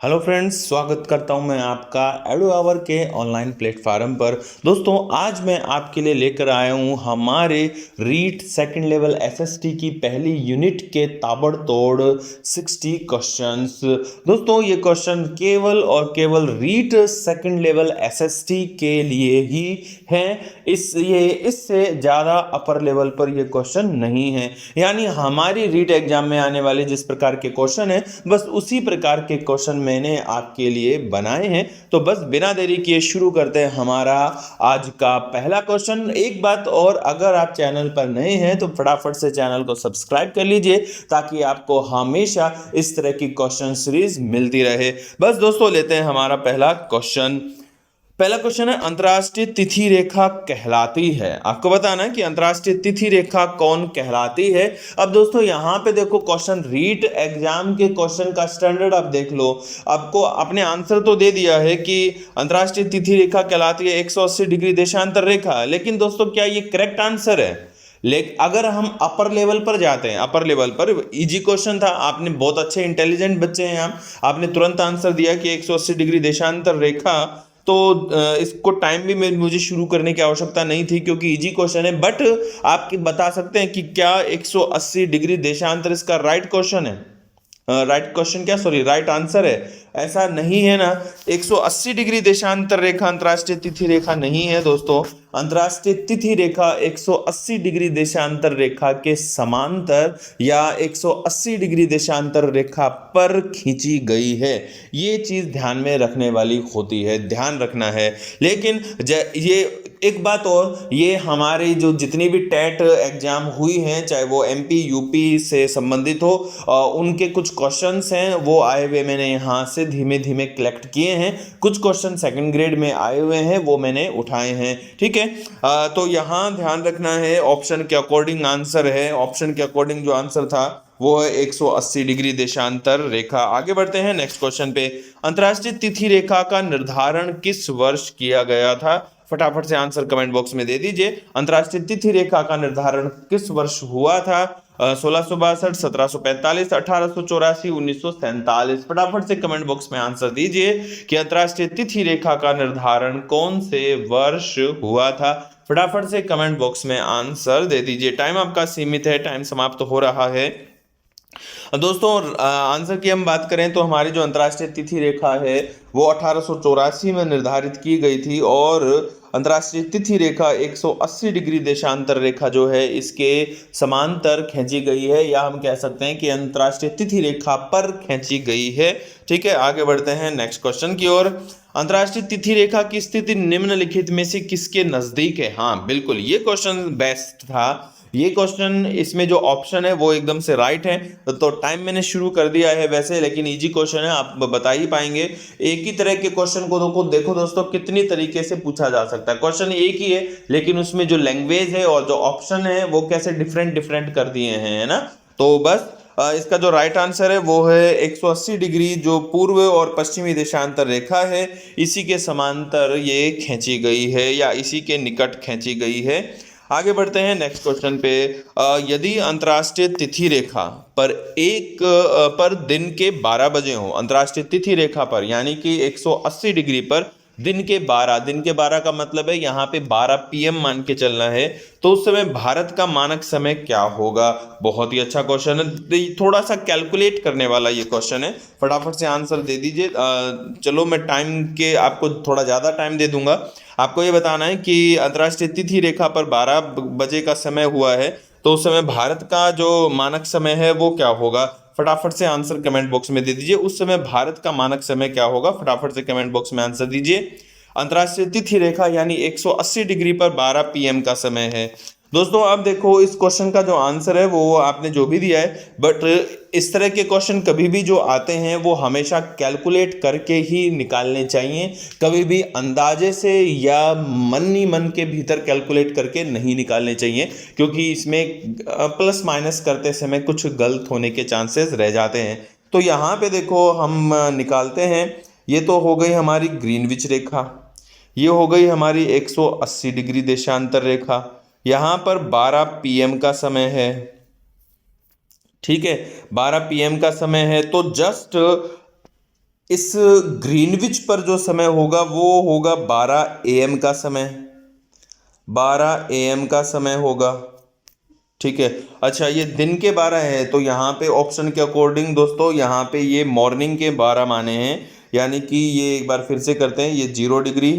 Hello friends, स्वागत करता हूं मैं आपका एडो आवर के ऑनलाइन प्लेटफार्म पर। दोस्तों, आज मैं आपके लिए लेकर आया हूं हमारे रीट सेकंड लेवल एसएसटी की पहली यूनिट के ताबड़तोड़ 60 क्वेश्चंस। दोस्तों, ये क्वेश्चन केवल और केवल रीट सेकंड लेवल एसएसटी के लिए ही हैं। इससे ज़्यादा अपर लेवल पर ये क्वेश्चन नहीं है। यानी हमारी रीट एग्जाम में आने वाले जिस प्रकार के क्वेश्चन है, बस उसी प्रकार के क्वेश्चन मैंने आपके लिए बनाए हैं। तो बस बिना देरी किए शुरू करते हैं हमारा आज का पहला क्वेश्चन। एक बात और, अगर आप चैनल पर नए हैं तो फटाफट से चैनल को सब्सक्राइब कर लीजिए ताकि आपको हमेशा इस तरह की क्वेश्चन सीरीज मिलती रहे। बस दोस्तों, लेते हैं हमारा पहला क्वेश्चन। पहला क्वेश्चन है, अंतरराष्ट्रीय तिथि रेखा कहलाती है। आपको बताना है कि अंतरराष्ट्रीय तिथि रेखा कौन कहलाती है। अब दोस्तों, यहां पे देखो, क्वेश्चन रीट एग्जाम के क्वेश्चन का स्टैंडर्ड आप देख लो। आपको अपने आंसर तो दे दिया है कि अंतरराष्ट्रीय तिथि रेखा कहलाती है 180 डिग्री देशांतर रेखा, लेकिन दोस्तों क्या ये करेक्ट आंसर है? लेकिन अगर हम अपर लेवल पर जाते हैं, अपर लेवल पर इजी क्वेश्चन था, आपने बहुत अच्छे इंटेलिजेंट बच्चे हैं आप, आपने तुरंत आंसर दिया कि 180 डिग्री देशांतर रेखा। तो इसको टाइम भी मुझे शुरू करने की आवश्यकता नहीं थी क्योंकि इजी क्वेश्चन है। बट आप बता सकते हैं कि क्या 180 डिग्री देशांतर इसका राइट क्वेश्चन है? राइट क्वेश्चन क्या, सॉरी, राइट आंसर है? ऐसा नहीं है ना। 180 डिग्री देशांतर रेखा अंतरराष्ट्रीय तिथि रेखा नहीं है दोस्तों। अंतरराष्ट्रीय तिथि रेखा 180 डिग्री देशांतर रेखा के समांतर या 180 डिग्री देशांतर रेखा पर खींची गई है। ये चीज ध्यान में रखने वाली होती है, ध्यान रखना है। लेकिन ये एक बात और, ये हमारी जो जितनी भी टेट एग्जाम हुई हैं, चाहे वो एमपी यूपी से संबंधित हो, उनके कुछ क्वेश्चंस हैं वो आए हुए मैंने यहाँ से धीमे धीमे कलेक्ट किए हैं। कुछ क्वेश्चन सेकंड ग्रेड में आए हुए हैं, वो मैंने उठाए हैं। ठीक है, तो यहाँ ध्यान रखना है, ऑप्शन के अकॉर्डिंग आंसर है। ऑप्शन के अकॉर्डिंग जो आंसर था वो है 180 डिग्री देशांतर रेखा। आगे बढ़ते हैं नेक्स्ट क्वेश्चन पे। अंतरराष्ट्रीय तिथि रेखा का निर्धारण किस वर्ष किया गया था? फटाफट से आंसर कमेंट बॉक्स में दे दीजिए। अंतरराष्ट्रीय तिथि रेखा का निर्धारण किस वर्ष हुआ था? 1662, 1745, 1884, 1947। फटाफट से कमेंट बॉक्स में आंसर दीजिए कि अंतरराष्ट्रीय तिथि रेखा का निर्धारण कौन से वर्ष हुआ था। फटाफट से कमेंट बॉक्स में आंसर दे दीजिए। टाइम आपका सीमित है, टाइम समाप्त हो रहा है। दोस्तों, आंसर की हम बात करें तो हमारी जो अंतर्राष्ट्रीय तिथि रेखा है वो 1884 में निर्धारित की गई थी और अंतर्राष्ट्रीय तिथि रेखा 180 डिग्री देशांतर रेखा जो है इसके समांतर खींची गई है, या हम कह सकते हैं कि अंतर्राष्ट्रीय तिथि रेखा पर खींची गई है। ठीक है, आगे बढ़ते हैं नेक्स्ट क्वेश्चन की ओर। अंतर्राष्ट्रीय तिथि रेखा की स्थिति निम्नलिखित में से किसके नजदीक है? हाँ बिल्कुल, ये क्वेश्चन बेस्ट था। ये क्वेश्चन, इसमें जो ऑप्शन है वो एकदम से राइट है। तो टाइम मैंने शुरू कर दिया है वैसे, लेकिन इजी क्वेश्चन है, आप बता ही पाएंगे। एक ही तरह के क्वेश्चन को देखो दोस्तों, कितनी तरीके से पूछा जा सकता है। क्वेश्चन एक ही है लेकिन उसमें जो लैंग्वेज है और जो ऑप्शन है वो कैसे डिफरेंट डिफरेंट कर दिए हैं, है ना। तो बस इसका जो राइट आंसर है वो है 180 डिग्री, जो पूर्व और पश्चिमी देशांतर रेखा है इसी के समांतर ये खींची गई है या इसी के निकट खींची गई है। आगे बढ़ते हैं नेक्स्ट क्वेश्चन पे। यदि अंतर्राष्ट्रीय तिथि रेखा पर पर दिन के 12 बजे हो, अंतर्राष्ट्रीय तिथि रेखा पर यानी कि 180 डिग्री पर दिन के 12 का मतलब है यहाँ पे 12 पीएम मान के चलना है, तो उस समय भारत का मानक समय क्या होगा? बहुत ही अच्छा क्वेश्चन है, थोड़ा सा कैलकुलेट करने वाला ये क्वेश्चन है। फटाफट से आंसर दे दीजिए। चलो, मैं टाइम के आपको थोड़ा ज़्यादा टाइम दे दूंगा। आपको ये बताना है कि अंतर्राष्ट्रीय तिथि रेखा पर 12 बजे का समय हुआ है, तो उस समय भारत का जो मानक समय है वो क्या होगा? फटाफट से आंसर कमेंट बॉक्स में दे दीजिए। उस समय भारत का मानक समय क्या होगा? फटाफट से कमेंट बॉक्स में आंसर दीजिए। अंतर्राष्ट्रीय तिथि रेखा यानी 180 डिग्री पर 12 पीएम का समय है। दोस्तों, अब देखो, इस क्वेश्चन का जो आंसर है वो आपने जो भी दिया है, बट इस तरह के क्वेश्चन कभी भी जो आते हैं वो हमेशा कैलकुलेट करके ही निकालने चाहिए। कभी भी अंदाजे से या मन ही मन के भीतर कैलकुलेट करके नहीं निकालने चाहिए, क्योंकि इसमें प्लस माइनस करते समय कुछ गलत होने के चांसेस रह जाते हैं। तो यहाँ पे देखो, हम निकालते हैं। ये तो हो गई हमारी ग्रीनविच रेखा, ये हो गई हमारी 180 डिग्री देशांतर रेखा, यहाँ पर 12 पीएम का समय है। ठीक है, 12 पीएम का समय है, तो जस्ट इस ग्रीनविच पर जो समय होगा वो होगा 12 AM का समय, 12 AM का समय होगा। ठीक है। अच्छा, ये दिन के 12 है तो यहाँ पे ऑप्शन के अकॉर्डिंग दोस्तों यहाँ पे ये मॉर्निंग के 12 माने हैं, यानी कि ये एक बार फिर से करते हैं, ये 0 डिग्री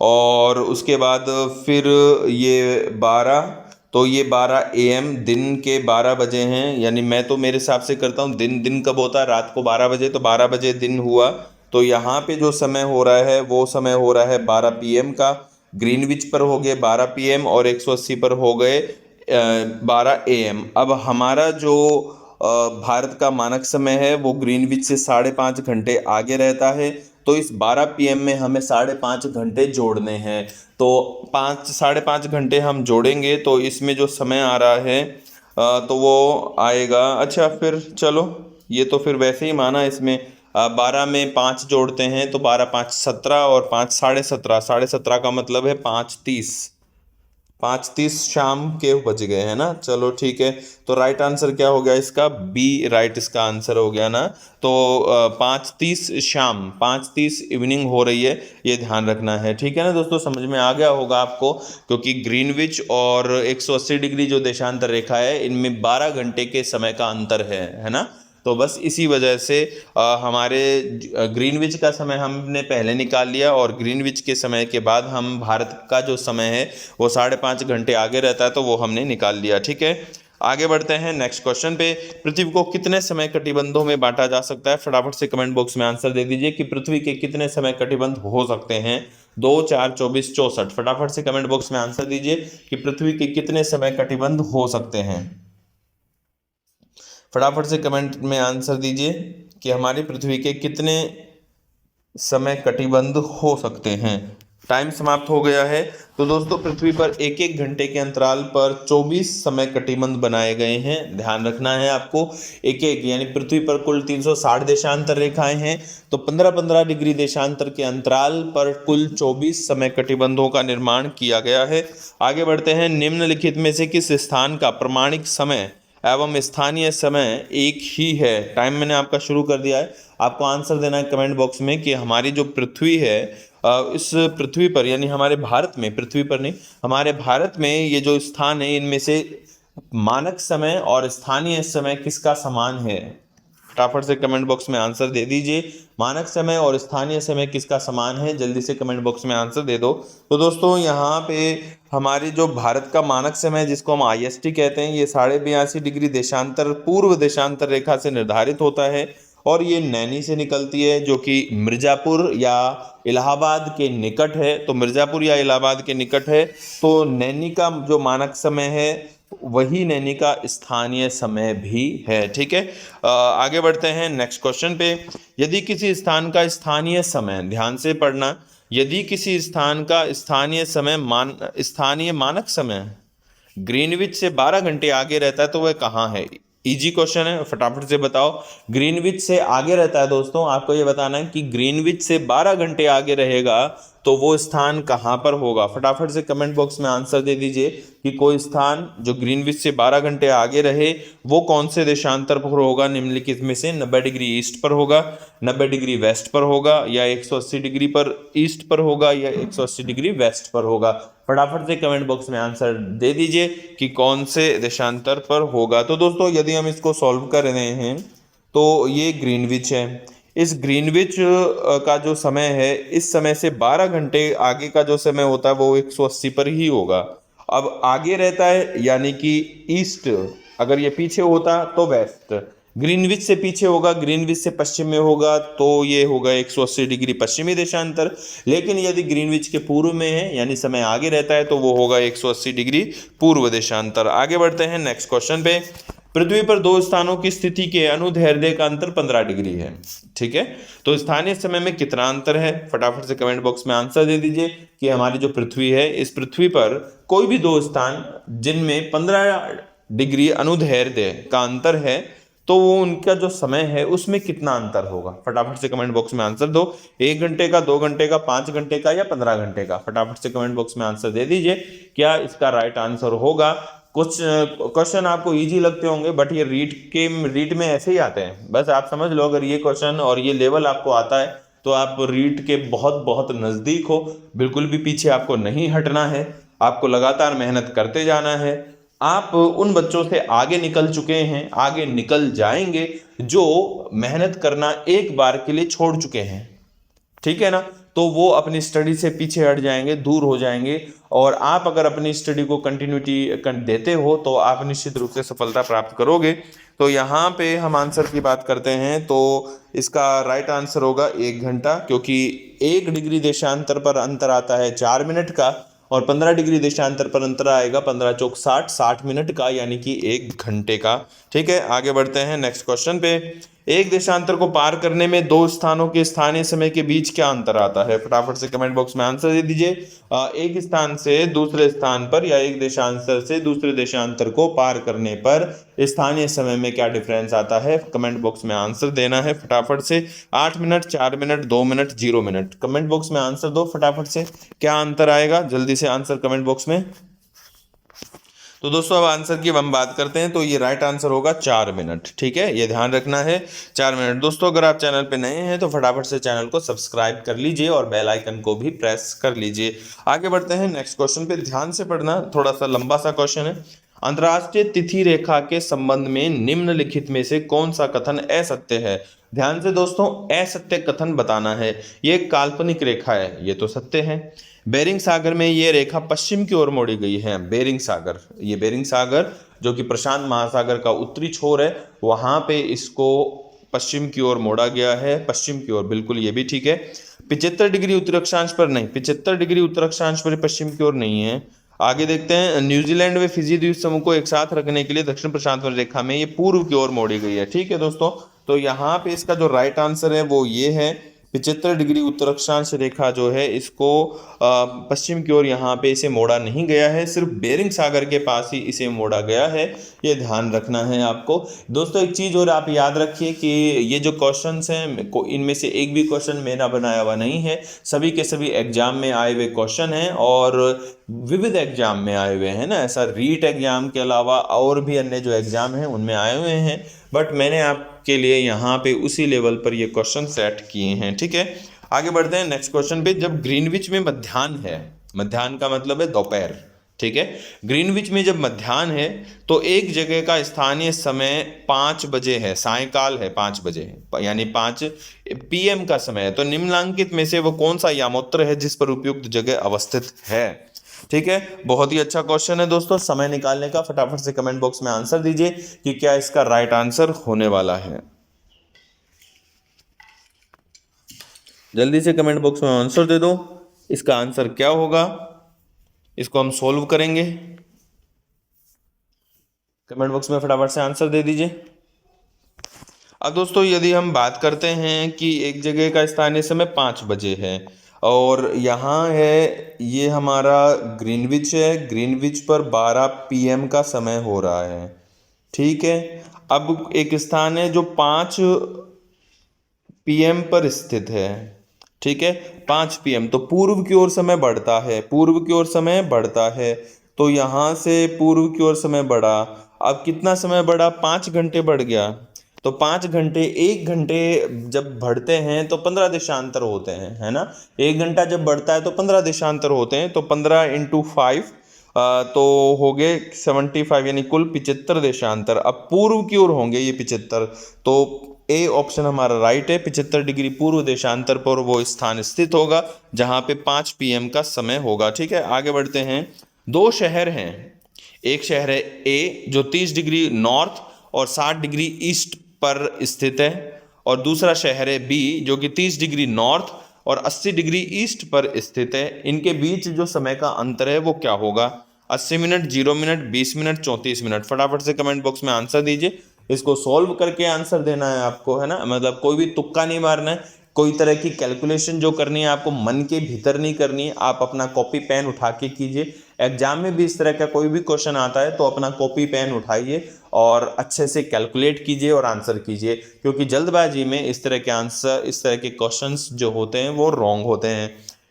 और उसके बाद फिर ये 12, तो ये 12 AM दिन के 12 बजे हैं। यानी मैं तो मेरे हिसाब से करता हूँ दिन दिन कब होता है, रात को 12 बजे, तो 12 बजे दिन हुआ। तो यहाँ पे जो समय हो रहा है वो समय हो रहा है 12 PM का। ग्रीनविच पर हो गए 12 PM और 180 पर हो गए 12 AM। अब हमारा जो भारत का मानक समय है वो ग्रीनविच से 5.5 घंटे आगे रहता है। तो इस 12 PM में हमें 5.5 घंटे जोड़ने हैं। तो 5.5 घंटे हम जोड़ेंगे तो इसमें जो समय आ रहा है तो वो आएगा। अच्छा, फिर चलो ये तो फिर वैसे ही माना, इसमें 12 में 5 जोड़ते हैं तो 12 5 17 और 5 17.5, 17.5 का मतलब है 5:30, 5:30 शाम के बज गए हैं ना। चलो ठीक है, तो राइट आंसर क्या हो गया इसका, बी राइट इसका आंसर हो गया ना। तो 5:30 शाम, 5:30 इवनिंग हो रही है, ये ध्यान रखना है। ठीक है ना दोस्तों, समझ में आ गया होगा आपको, क्योंकि ग्रीनविच और 180 डिग्री जो देशांतर रेखा है इनमें 12 घंटे के समय का अंतर है ना। तो बस इसी वजह से हमारे ग्रीनविच का समय हमने पहले निकाल लिया और ग्रीनविच के समय के बाद हम भारत का जो समय है वो 5.5 घंटे आगे रहता है, तो वो हमने निकाल लिया। ठीक है, आगे बढ़ते हैं नेक्स्ट क्वेश्चन पे। पृथ्वी को कितने समय कटिबंधों में बांटा जा सकता है? फटाफट से कमेंट बॉक्स में आंसर दे दीजिए कि पृथ्वी के कितने समय कटिबंध हो सकते हैं। 2, 4, 24, 64। फटाफट से कमेंट बॉक्स में आंसर दीजिए कि पृथ्वी के कितने समय कटिबंध हो सकते हैं। फटाफट से कमेंट में आंसर दीजिए कि हमारी पृथ्वी के कितने समय कटिबंध हो सकते हैं। टाइम समाप्त हो गया है। तो दोस्तों पृथ्वी पर 1-1 घंटे के अंतराल पर 24 समय कटिबंध बनाए गए हैं। ध्यान रखना है आपको, एक एक, यानी पृथ्वी पर कुल 360 देशांतर रेखाएं हैं, तो 15-15 डिग्री देशांतर के अंतराल पर कुल 24 समय कटिबंधों का निर्माण किया गया है। आगे बढ़ते हैं। निम्नलिखित में से किस स्थान का प्रमाणिक समय एवं स्थानीय समय एक ही है? टाइम मैंने आपका शुरू कर दिया है, आपको आंसर देना है कमेंट बॉक्स में कि हमारी जो पृथ्वी है इस पृथ्वी पर, यानी हमारे भारत में, पृथ्वी पर नहीं, हमारे भारत में ये जो स्थान है इनमें से मानक समय और स्थानीय समय किसका समान है? फटाफट से कमेंट बॉक्स में आंसर दे दीजिए। मानक समय और स्थानीय समय किसका समान है? जल्दी से कमेंट बॉक्स में आंसर दे दो। तो दोस्तों यहाँ पे हमारी जो भारत का मानक समय जिसको हम IST कहते हैं, ये 82.5 डिग्री देशांतर पूर्व देशांतर रेखा से निर्धारित होता है और ये नैनी से निकलती है जो कि मिर्ज़ापुर या इलाहाबाद के निकट है। तो मिर्ज़ापुर या इलाहाबाद के निकट है, तो नैनी का जो मानक समय है वही नैनी का स्थानीय समय भी है। ठीक है, आगे बढ़ते हैं नेक्स्ट क्वेश्चन पे। यदि किसी स्थान का स्थानीय समय, ध्यान से पढ़ना, यदि किसी स्थान का स्थानीय मानक समय ग्रीनविच से 12 घंटे आगे रहता है तो वह कहाँ है? इजी क्वेश्चन है, फटाफट से बताओ। ग्रीनविच से आगे रहता है दोस्तों, आपको ये बताना है कि ग्रीनविच से 12 घंटे आगे रहेगा तो वो स्थान कहाँ पर होगा? फटाफट से कमेंट बॉक्स में आंसर दे दीजिए कि कोई स्थान जो ग्रीनविच से 12 घंटे आगे रहे वो कौन से देशांतर पर होगा? निम्नलिखित में से 90 डिग्री ईस्ट पर होगा, 90 डिग्री वेस्ट पर होगा, या 180 डिग्री पर ईस्ट पर होगा, या 180 डिग्री वेस्ट पर होगा? फटाफट से कमेंट बॉक्स में आंसर दे दीजिए कि कौन से देशांतर पर होगा। तो दोस्तों यदि हम इसको सॉल्व कर रहे हैं तो ये ग्रीनविच है। इस ग्रीनविच का जो समय है, इस समय से 12 घंटे आगे का जो समय होता है वो 180 पर ही होगा। अब आगे रहता है यानी कि ईस्ट, अगर ये पीछे होता तो वेस्ट, ग्रीनविच से पीछे होगा, ग्रीनविच से पश्चिम में होगा तो ये होगा 180 डिग्री पश्चिमी देशांतर। लेकिन यदि ग्रीनविच के पूर्व में है यानी समय आगे रहता है तो वो होगा 180 डिग्री पूर्व देशांतर। आगे बढ़ते हैं नेक्स्ट क्वेश्चन पे। पृथ्वी पर दो स्थानों की स्थिति के अनुदैर्ध्य का अंतर 15 डिग्री है। ठीक है, तो स्थानीय समय में कितना अंतर है? फटाफट से कमेंट बॉक्स में आंसर दे दीजिए कि हमारी जो पृथ्वी है, इस पृथ्वी पर कोई भी दो स्थान जिनमें 15 डिग्री अनुदैर्ध्य का अंतर है तो वो उनका जो समय है उसमें कितना अंतर होगा? फटाफट से कमेंट बॉक्स में आंसर दो। 1 घंटे का, 2 घंटे का, 5 घंटे का या 15 घंटे का? फटाफट से कमेंट बॉक्स में आंसर दे दीजिए। क्या इसका राइट आंसर होगा कुछ क्वेश्चन आपको इजी लगते होंगे, बट ये रीट में ऐसे ही आते हैं। बस आप समझ लो, अगर ये क्वेश्चन और ये लेवल आपको आता है तो आप रीट के बहुत बहुत नज़दीक हो। बिल्कुल भी पीछे आपको नहीं हटना है, आपको लगातार मेहनत करते जाना है। आप उन बच्चों से आगे निकल चुके हैं, आगे निकल जाएंगे जो मेहनत करना एक बार के लिए छोड़ चुके हैं, ठीक है ना। तो वो अपनी स्टडी से पीछे हट जाएंगे, दूर हो जाएंगे। और आप अगर अपनी स्टडी को कंटिन्यूटी देते हो तो आप निश्चित रूप से सफलता प्राप्त करोगे। तो यहाँ पे हम आंसर की बात करते हैं तो इसका राइट आंसर होगा 1 घंटा, क्योंकि 1 डिग्री देशांतर पर अंतर आता है 4 मिनट का, और 15 डिग्री देशांतर पर अंतर आएगा 15 चौक 60 मिनट का, यानी कि 1 घंटे का। ठीक है, आगे बढ़ते हैं नेक्स्ट क्वेश्चन पे। एक देशांतर को पार करने में दो स्थानों के स्थानीय समय के बीच क्या अंतर आता है? फटाफट से कमेंट बॉक्स में आंसर दे दीजिए। एक स्थान से दूसरे स्थान पर या एक देशांतर से दूसरे देशांतर को पार करने पर स्थानीय समय में क्या डिफरेंस आता है? कमेंट बॉक्स में आंसर देना है फटाफट से। 8 minute, 4 minute, 2 minute, 0 minute. Comment box में आंसर दो फटाफट से, क्या अंतर आएगा? जल्दी से आंसर कमेंट बॉक्स में। तो दोस्तों अब आंसर की हम बात करते हैं, तो ये राइट आंसर होगा 4 मिनट। ठीक है, ये ध्यान रखना है, 4 मिनट। दोस्तों अगर आप चैनल पे नए हैं तो फटाफट से चैनल को सब्सक्राइब कर लीजिए और बेल आइकन को भी प्रेस कर लीजिए। आगे बढ़ते हैं नेक्स्ट क्वेश्चन पे, ध्यान से पढ़ना, थोड़ा सा लंबा सा क्वेश्चन है। अंतर्राष्ट्रीय तिथि रेखा के संबंध में निम्नलिखित में से कौन सा कथन असत्य है? ध्यान से दोस्तों, असत्य कथन बताना है। ये काल्पनिक रेखा है, ये तो सत्य है। बेरिंग सागर में ये रेखा पश्चिम की ओर मोड़ी गई है। बेरिंग सागर, ये बेरिंग सागर जो कि प्रशांत महासागर का उत्तरी छोर है, वहां पे इसको पश्चिम की ओर मोड़ा गया है, पश्चिम की ओर, बिल्कुल ये भी ठीक है। 75 डिग्री उत्तर अक्षांश पर नहीं, 75 डिग्री उत्तर अक्षांश पर पश्चिम की ओर नहीं है। आगे देखते हैं, न्यूजीलैंड व फिजी द्वीप समूह को एक साथ रखने के लिए दक्षिण प्रशांत रेखा में ये पूर्व की ओर मोड़ी गई है। ठीक है दोस्तों, तो यहाँ पे इसका जो राइट आंसर है वो ये है, 75 डिग्री उत्तर अक्षांश रेखा जो है इसको पश्चिम की ओर यहाँ पे इसे मोड़ा नहीं गया है, सिर्फ बेरिंग सागर के पास ही इसे मोड़ा गया है। ये ध्यान रखना है आपको। दोस्तों एक चीज़ और आप याद रखिए कि ये जो क्वेश्चंस हैं, इनमें से एक भी क्वेश्चन मेरा बनाया हुआ नहीं है, सभी के सभी एग्जाम में आए हुए क्वेश्चन हैं और विविध एग्जाम में आए हुए हैं ना। ऐसा रीट एग्जाम के अलावा और भी अन्य जो एग्जाम हैं उनमें आए हुए हैं, बट मैंने आपके लिए यहाँ पे उसी लेवल पर ये क्वेश्चन सेट किए हैं। ठीक है, आगे बढ़ते हैं नेक्स्ट क्वेश्चन पे। जब ग्रीनविच में मध्याह्न है, मध्याह्न का मतलब है दोपहर, ठीक है, ग्रीनविच में जब मध्याह्न है तो एक जगह का स्थानीय समय 5 बजे है, सायंकाल है, 5 बजे है, यानी 5 PM का समय है। तो निम्नलिखित में से वो कौन सा यामोत्तर है जिस पर उपयुक्त जगह अवस्थित है? ठीक है, बहुत ही अच्छा क्वेश्चन है दोस्तों, समय निकालने का। फटाफट से कमेंट बॉक्स में आंसर दीजिए कि क्या इसका राइट आंसर होने वाला है। जल्दी से कमेंट बॉक्स में आंसर दे दो, इसका आंसर क्या होगा, इसको हम सोल्व करेंगे। कमेंट बॉक्स में फटाफट से आंसर दे दीजिए। अब दोस्तों यदि हम बात करते हैं कि एक जगह का स्थानीय समय 5 बजे है और यहाँ है ये हमारा ग्रीनविच है, ग्रीनविच पर 12 PM का समय हो रहा है। ठीक है, अब एक स्थान है जो 5 PM पर स्थित है। ठीक है, 5 PM, तो पूर्व की ओर समय बढ़ता है, पूर्व की ओर समय बढ़ता है। तो यहाँ से पूर्व की ओर समय बढ़ा, अब कितना समय बढ़ा? 5 घंटे बढ़ गया। तो 5 घंटे, 1 घंटे जब बढ़ते हैं तो 15 देशांतर होते हैं, है ना। 1 घंटा जब बढ़ता है तो 15 देशांतर होते हैं, तो 15 × 5 तो हो गए 75, यानी कुल 75 देशांतर। अब पूर्व की ओर होंगे ये 75, तो ए ऑप्शन हमारा राइट है। 75 डिग्री पूर्व देशांतर पर वो स्थान स्थित होगा जहां पे 5 PM का समय होगा। ठीक है, आगे बढ़ते हैं। 2 शहर हैं, एक शहर है ए जो 30 डिग्री नॉर्थ और 60 डिग्री ईस्ट पर स्थित है, और दूसरा शहर है बी जो कि 30 डिग्री नॉर्थ और 80 डिग्री ईस्ट पर स्थित है। इनके बीच जो समय का अंतर है वो क्या होगा? 80 मिनट, 0 मिनट, 20 मिनट, 34 मिनट। फटाफट से कमेंट बॉक्स में आंसर दीजिए, इसको सॉल्व करके आंसर देना है आपको, है ना। मतलब कोई भी तुक्का नहीं मारना है, कोई तरह की कैलकुलेशन जो करनी है आपको मन के भीतर नहीं करनी है। आप अपना कॉपी पेन उठा के कीजिए। एग्जाम में भी इस तरह का कोई भी क्वेश्चन आता है तो अपना कॉपी पेन उठाइए और अच्छे से कैलकुलेट कीजिए और आंसर कीजिए, क्योंकि जल्दबाजी में इस तरह के आंसर, इस तरह के क्वेश्चंस जो होते हैं वो रॉन्ग होते हैं।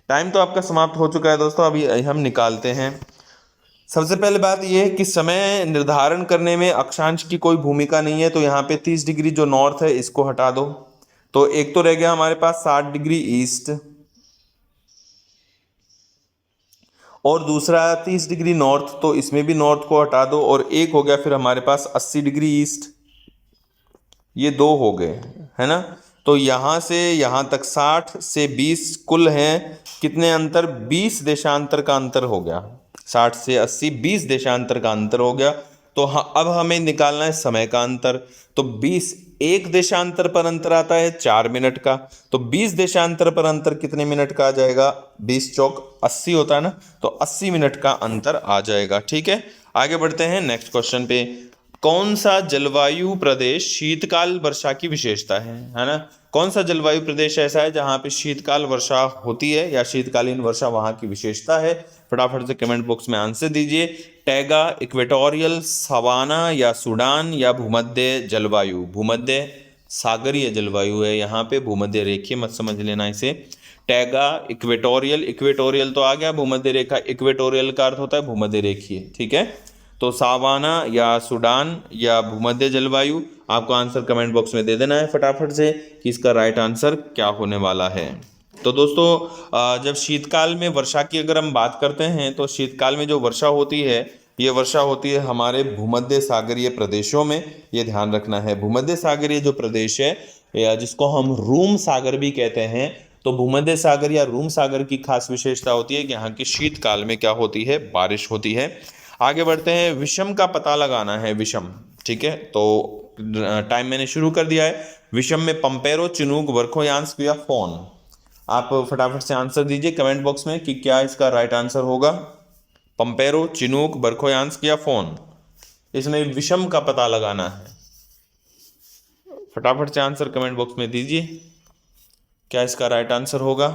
टाइम तो आपका समाप्त हो चुका है दोस्तों, अभी हम निकालते हैं सबसे पहले बात यह है कि समय निर्धारण करने में अक्षांश की कोई भूमिका नहीं है, तो यहाँ पे 30 डिग्री जो नॉर्थ है इसको हटा दो, तो एक तो रह गया हमारे पास 60 डिग्री ईस्ट, और दूसरा 30 डिग्री नॉर्थ, तो इसमें भी नॉर्थ को हटा दो, और एक हो गया फिर हमारे पास 80 डिग्री ईस्ट। ये दो हो गए, है ना। तो यहाँ से यहाँ तक 60 से 20 कुल है कितने अंतर, 20 देशांतर का अंतर हो गया। 60 से 80 20 देशांतर का अंतर हो गया। तो हाँ, अब हमें निकालना है समय का अंतर। तो 20 एक देशांतर पर अंतर आता है 4 मिनट का, तो 20 देशांतर पर अंतर कितने मिनट का आ जाएगा, 20 चौक 80 होता है ना, तो 80 मिनट का अंतर आ जाएगा। ठीक है, आगे बढ़ते हैं नेक्स्ट क्वेश्चन पे। कौन सा जलवायु प्रदेश शीतकाल वर्षा की विशेषता है ना। कौन सा जलवायु प्रदेश ऐसा है जहाँ पे शीतकाल वर्षा होती है या शीतकालीन वर्षा वहाँ की विशेषता है। फटाफट से कमेंट बॉक्स में आंसर दीजिए। टैगा, इक्वेटोरियल, सवाना या सूडान या भूमध्य जलवायु। भूमध्य सागरीय जलवायु है यहाँ पे, भूमध्य रेखीय मत समझ लेना इसे। टैगा, इक्वेटोरियल, इक्वेटोरियल तो आ गया, भूमध्य रेखा, इक्वेटोरियल का अर्थ होता है भूमध्य रेखीय। ठीक है, तो सावाना या सूडान या भूमध्य जलवायु, आपको आंसर कमेंट बॉक्स में दे देना है फटाफट से कि इसका राइट आंसर क्या होने वाला है। तो दोस्तों, जब शीतकाल में वर्षा की अगर हम बात करते हैं तो शीतकाल में जो वर्षा होती है, ये वर्षा होती है हमारे भूमध्य सागरीय प्रदेशों में। ये ध्यान रखना है, भूमध्य सागरीय जो प्रदेश है या जिसको हम रूम सागर भी कहते हैं, तो भूमध्य सागर या रूम सागर की खास विशेषता होती है कि यहाँ की शीतकाल में क्या होती है, बारिश होती है। आगे बढ़ते हैं, विषम का पता लगाना है, विषम। ठीक है, तो टाइम मैंने शुरू कर दिया है। विषम में पंपेरो, चिनूक, वर्खोयांस्क या फोन। आप फटाफट से आंसर दीजिए कमेंट बॉक्स में कि क्या इसका राइट आंसर होगा, पंपेरो, चिनूक, वर्खोयांस्क या फोन। इसमें विषम का पता लगाना है, फटाफट से आंसर कमेंट बॉक्स में दीजिए, क्या इसका राइट आंसर होगा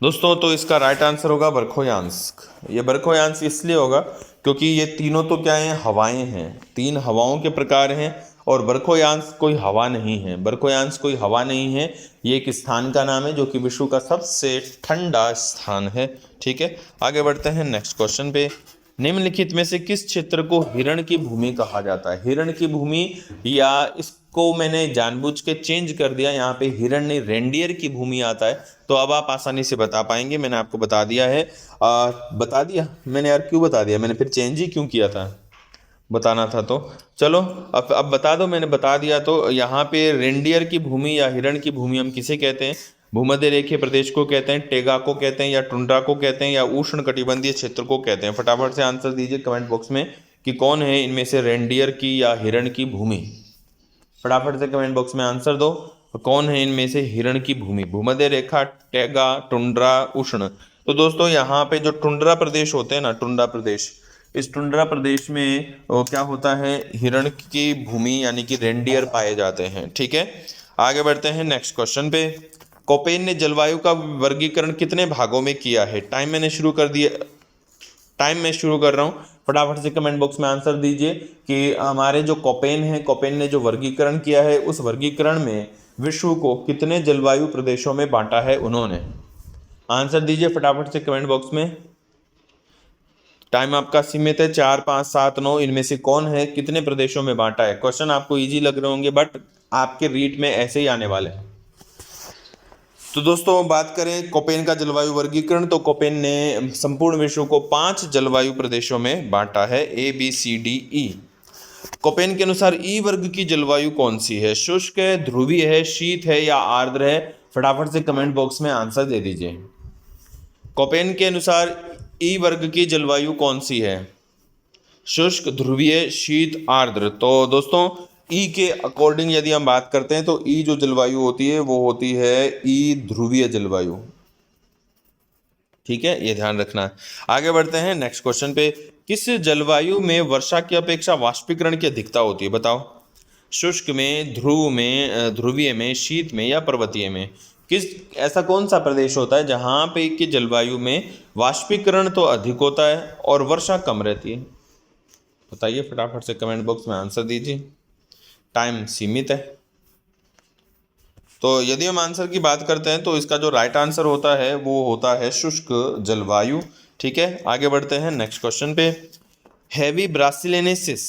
दोस्तों। तो इसका राइट आंसर होगा वर्खोयांस्क। ये वर्खोयांस्क इसलिए होगा क्योंकि ये तीनों तो क्या हैं, हवाएं हैं, 3 हवाओं के प्रकार हैं, और वर्खोयांस्क कोई हवा नहीं है, वर्खोयांस्क कोई हवा नहीं है, ये एक स्थान का नाम है जो कि विश्व का सबसे ठंडा स्थान है। ठीक है, आगे बढ़ते हैं नेक्स्ट क्वेश्चन पे। निम्नलिखित में से किस क्षेत्र को हिरण की भूमि कहा जाता है। हिरण की भूमि, या इसको मैंने जानबूझ के चेंज कर दिया, यहाँ पे हिरण नहीं रेंडियर की भूमि आता है, तो अब आप आसानी से बता पाएंगे। मैंने आपको बता दिया है, बता दिया मैंने यार, क्यों बता दिया मैंने, फिर चेंज ही क्यों किया था, बताना था तो चलो अब बता दो, मैंने बता दिया। तो यहाँ पे रेंडियर की भूमि या हिरण की भूमि हम किसे कहते हैं, भूमध्य रेखीय प्रदेश को कहते हैं, टेगा को कहते हैं, या टुंड्रा को कहते हैं, या उष्ण कटिबंधीय क्षेत्र को कहते हैं। फटाफट से आंसर दीजिए कमेंट बॉक्स में कि कौन है इनमें से रेंडियर की या हिरण की भूमि। फटाफट से कमेंट बॉक्स में आंसर दो, कौन है इनमें से हिरण की भूमि, भूमध्य रेखा, टैगा, टुंड्रा, उष्ण। तो दोस्तों यहाँ पे जो टुंड्रा प्रदेश होते हैं ना, टुंड्रा प्रदेश, इस टुंड्रा प्रदेश में क्या होता है, हिरण की भूमि यानी कि रेंडियर पाए जाते हैं। ठीक है, आगे बढ़ते हैं नेक्स्ट क्वेश्चन पे। कोपेन ने जलवायु का वर्गीकरण कितने भागों में किया है। टाइम मैंने शुरू कर दिया, टाइम मैं शुरू कर रहा हूँ, फटाफट से कमेंट बॉक्स में आंसर दीजिए कि हमारे जो कोपेन है, कोपेन ने जो वर्गीकरण किया है, उस वर्गीकरण में विश्व को कितने जलवायु प्रदेशों में बांटा है उन्होंने। आंसर दीजिए फटाफट से कमेंट बॉक्स में। टाइम आपका सीमित है, 4, 5, 7, 9, इनमें से कौन है, कितने प्रदेशों में बांटा है। क्वेश्चन आपको इजी लग रहे होंगे बट आपके रीट में ऐसे ही आने वाले हैं। तो दोस्तों बात करें कोपेन का जलवायु वर्गीकरण, तो कोपेन ने संपूर्ण विश्व को 5 जलवायु प्रदेशों में बांटा है, ABCDE। कोपेन के अनुसार ई वर्ग की जलवायु कौन सी है, शुष्क है, ध्रुवीय है, शीत है या आर्द्र है। फटाफट से कमेंट बॉक्स में आंसर दे दीजिए। कोपेन के अनुसार ई वर्ग की जलवायु कौन सी है, शुष्क, ध्रुवीय, शीत, आर्द्र। तो दोस्तों ई के अकॉर्डिंग यदि हम बात करते हैं तो ई जो जलवायु होती है वो होती है ई ध्रुवीय जलवायु। ठीक है, ये ध्यान रखना है। आगे बढ़ते हैं नेक्स्ट क्वेश्चन पे। किस जलवायु में वर्षा की अपेक्षा वाष्पीकरण की अधिकता होती है, बताओ। शुष्क में, ध्रुव में, ध्रुवीय में, शीत में या पर्वतीय में। किस ऐसा कौन सा प्रदेश होता है जहाँ पे की जलवायु में वाष्पीकरण तो अधिक होता है और वर्षा कम रहती है, बताइए फटाफट से कमेंट बॉक्स में आंसर दीजिए, टाइम सीमित है। तो यदि हम आंसर की बात करते हैं तो इसका जो राइट आंसर होता है वो होता है शुष्क जलवायु। ठीक है, आगे बढ़ते हैं नेक्स्ट क्वेश्चन पे। हेवी ब्रासिलिनेसिस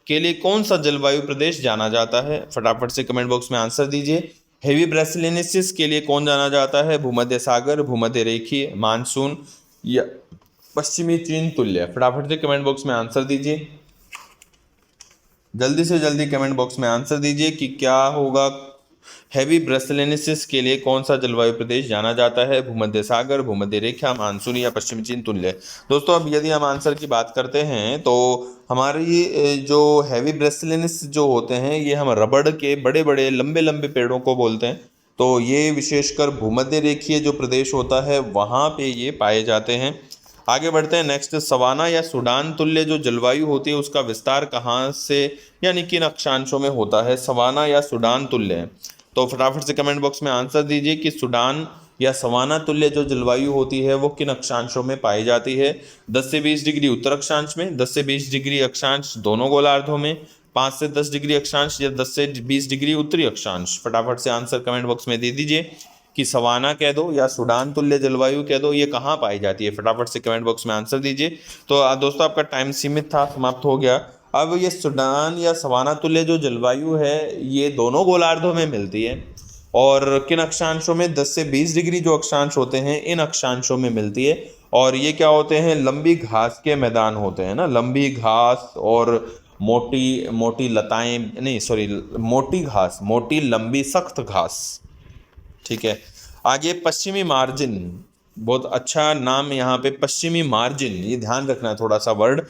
के लिए कौन सा जलवायु प्रदेश जाना जाता है? फटाफट से कमेंट बॉक्स में आंसर दीजिए। हेवी ब्रासिलिनेसिस के लिए कौन जाना जाता है? भूमध्य सागर, भूमध्य रेखीय, मानसून या पश्चिमी चीन तुल्य? फटाफट से कमेंट बॉक्स में आंसर दीजिए। जल्दी से जल्दी कमेंट बॉक्स में आंसर दीजिए कि क्या होगा। हैवी ब्रासिलिनेसिस के लिए कौन सा जलवायु प्रदेश जाना जाता है? भूमध्य सागर, भूमध्य रेखा, मानसून या पश्चिमी चीन तुल्य? दोस्तों अब यदि हम आंसर की बात करते हैं तो हमारी जो हैवी ब्रासिलिनेसिस जो होते हैं ये हम रबड़ के बड़े बड़े लंबे लंबे पेड़ों को बोलते हैं। तो ये विशेषकर भूमध्य रेखीय जो प्रदेश होता है वहाँ पे ये पाए जाते हैं। आगे बढ़ते हैं नेक्स्ट। सवाना या सूडान तुल्य जो जलवायु होती है उसका विस्तार कहाँ से यानी किन अक्षांशों में होता है? सवाना या सूडान तुल्य? तो फटाफट से कमेंट बॉक्स में आंसर दीजिए कि सूडान या सवाना तुल्य जो जलवायु होती है वो किन अक्षांशों में पाई जाती है? 10 से 20 डिग्री उत्तर अक्षांश में, 10 से 20 डिग्री अक्षांश दोनों गोलार्धों में, 5 से 10 डिग्री अक्षांश या 10 से 20 डिग्री उत्तरी अक्षांश? फटाफट से आंसर कमेंट बॉक्स में दे दीजिए कि सवाना कह दो या सूडान तुल्य जलवायु कह दो, ये कहाँ पाई जाती है? फटाफट से कमेंट बॉक्स में आंसर दीजिए। तो दोस्तों आपका टाइम सीमित था, समाप्त हो गया। अब ये सूडान या सवाना तुल्य जो जलवायु है ये दोनों गोलार्धों में मिलती है और किन अक्षांशों में? 10 से 20 डिग्री जो अक्षांश होते हैं इन अक्षांशों में मिलती है। और ये क्या होते हैं? लंबी घास के मैदान होते हैं ना, लंबी घास और मोटी मोटी लताएं, नहीं सॉरी, मोटी घास, मोटी लंबी सख्त घास। ठीक है, आगे पश्चिमी मार्जिन, बहुत अच्छा नाम यहाँ पे, पश्चिमी मार्जिन, ये ध्यान रखना है थोड़ा सा वर्ड।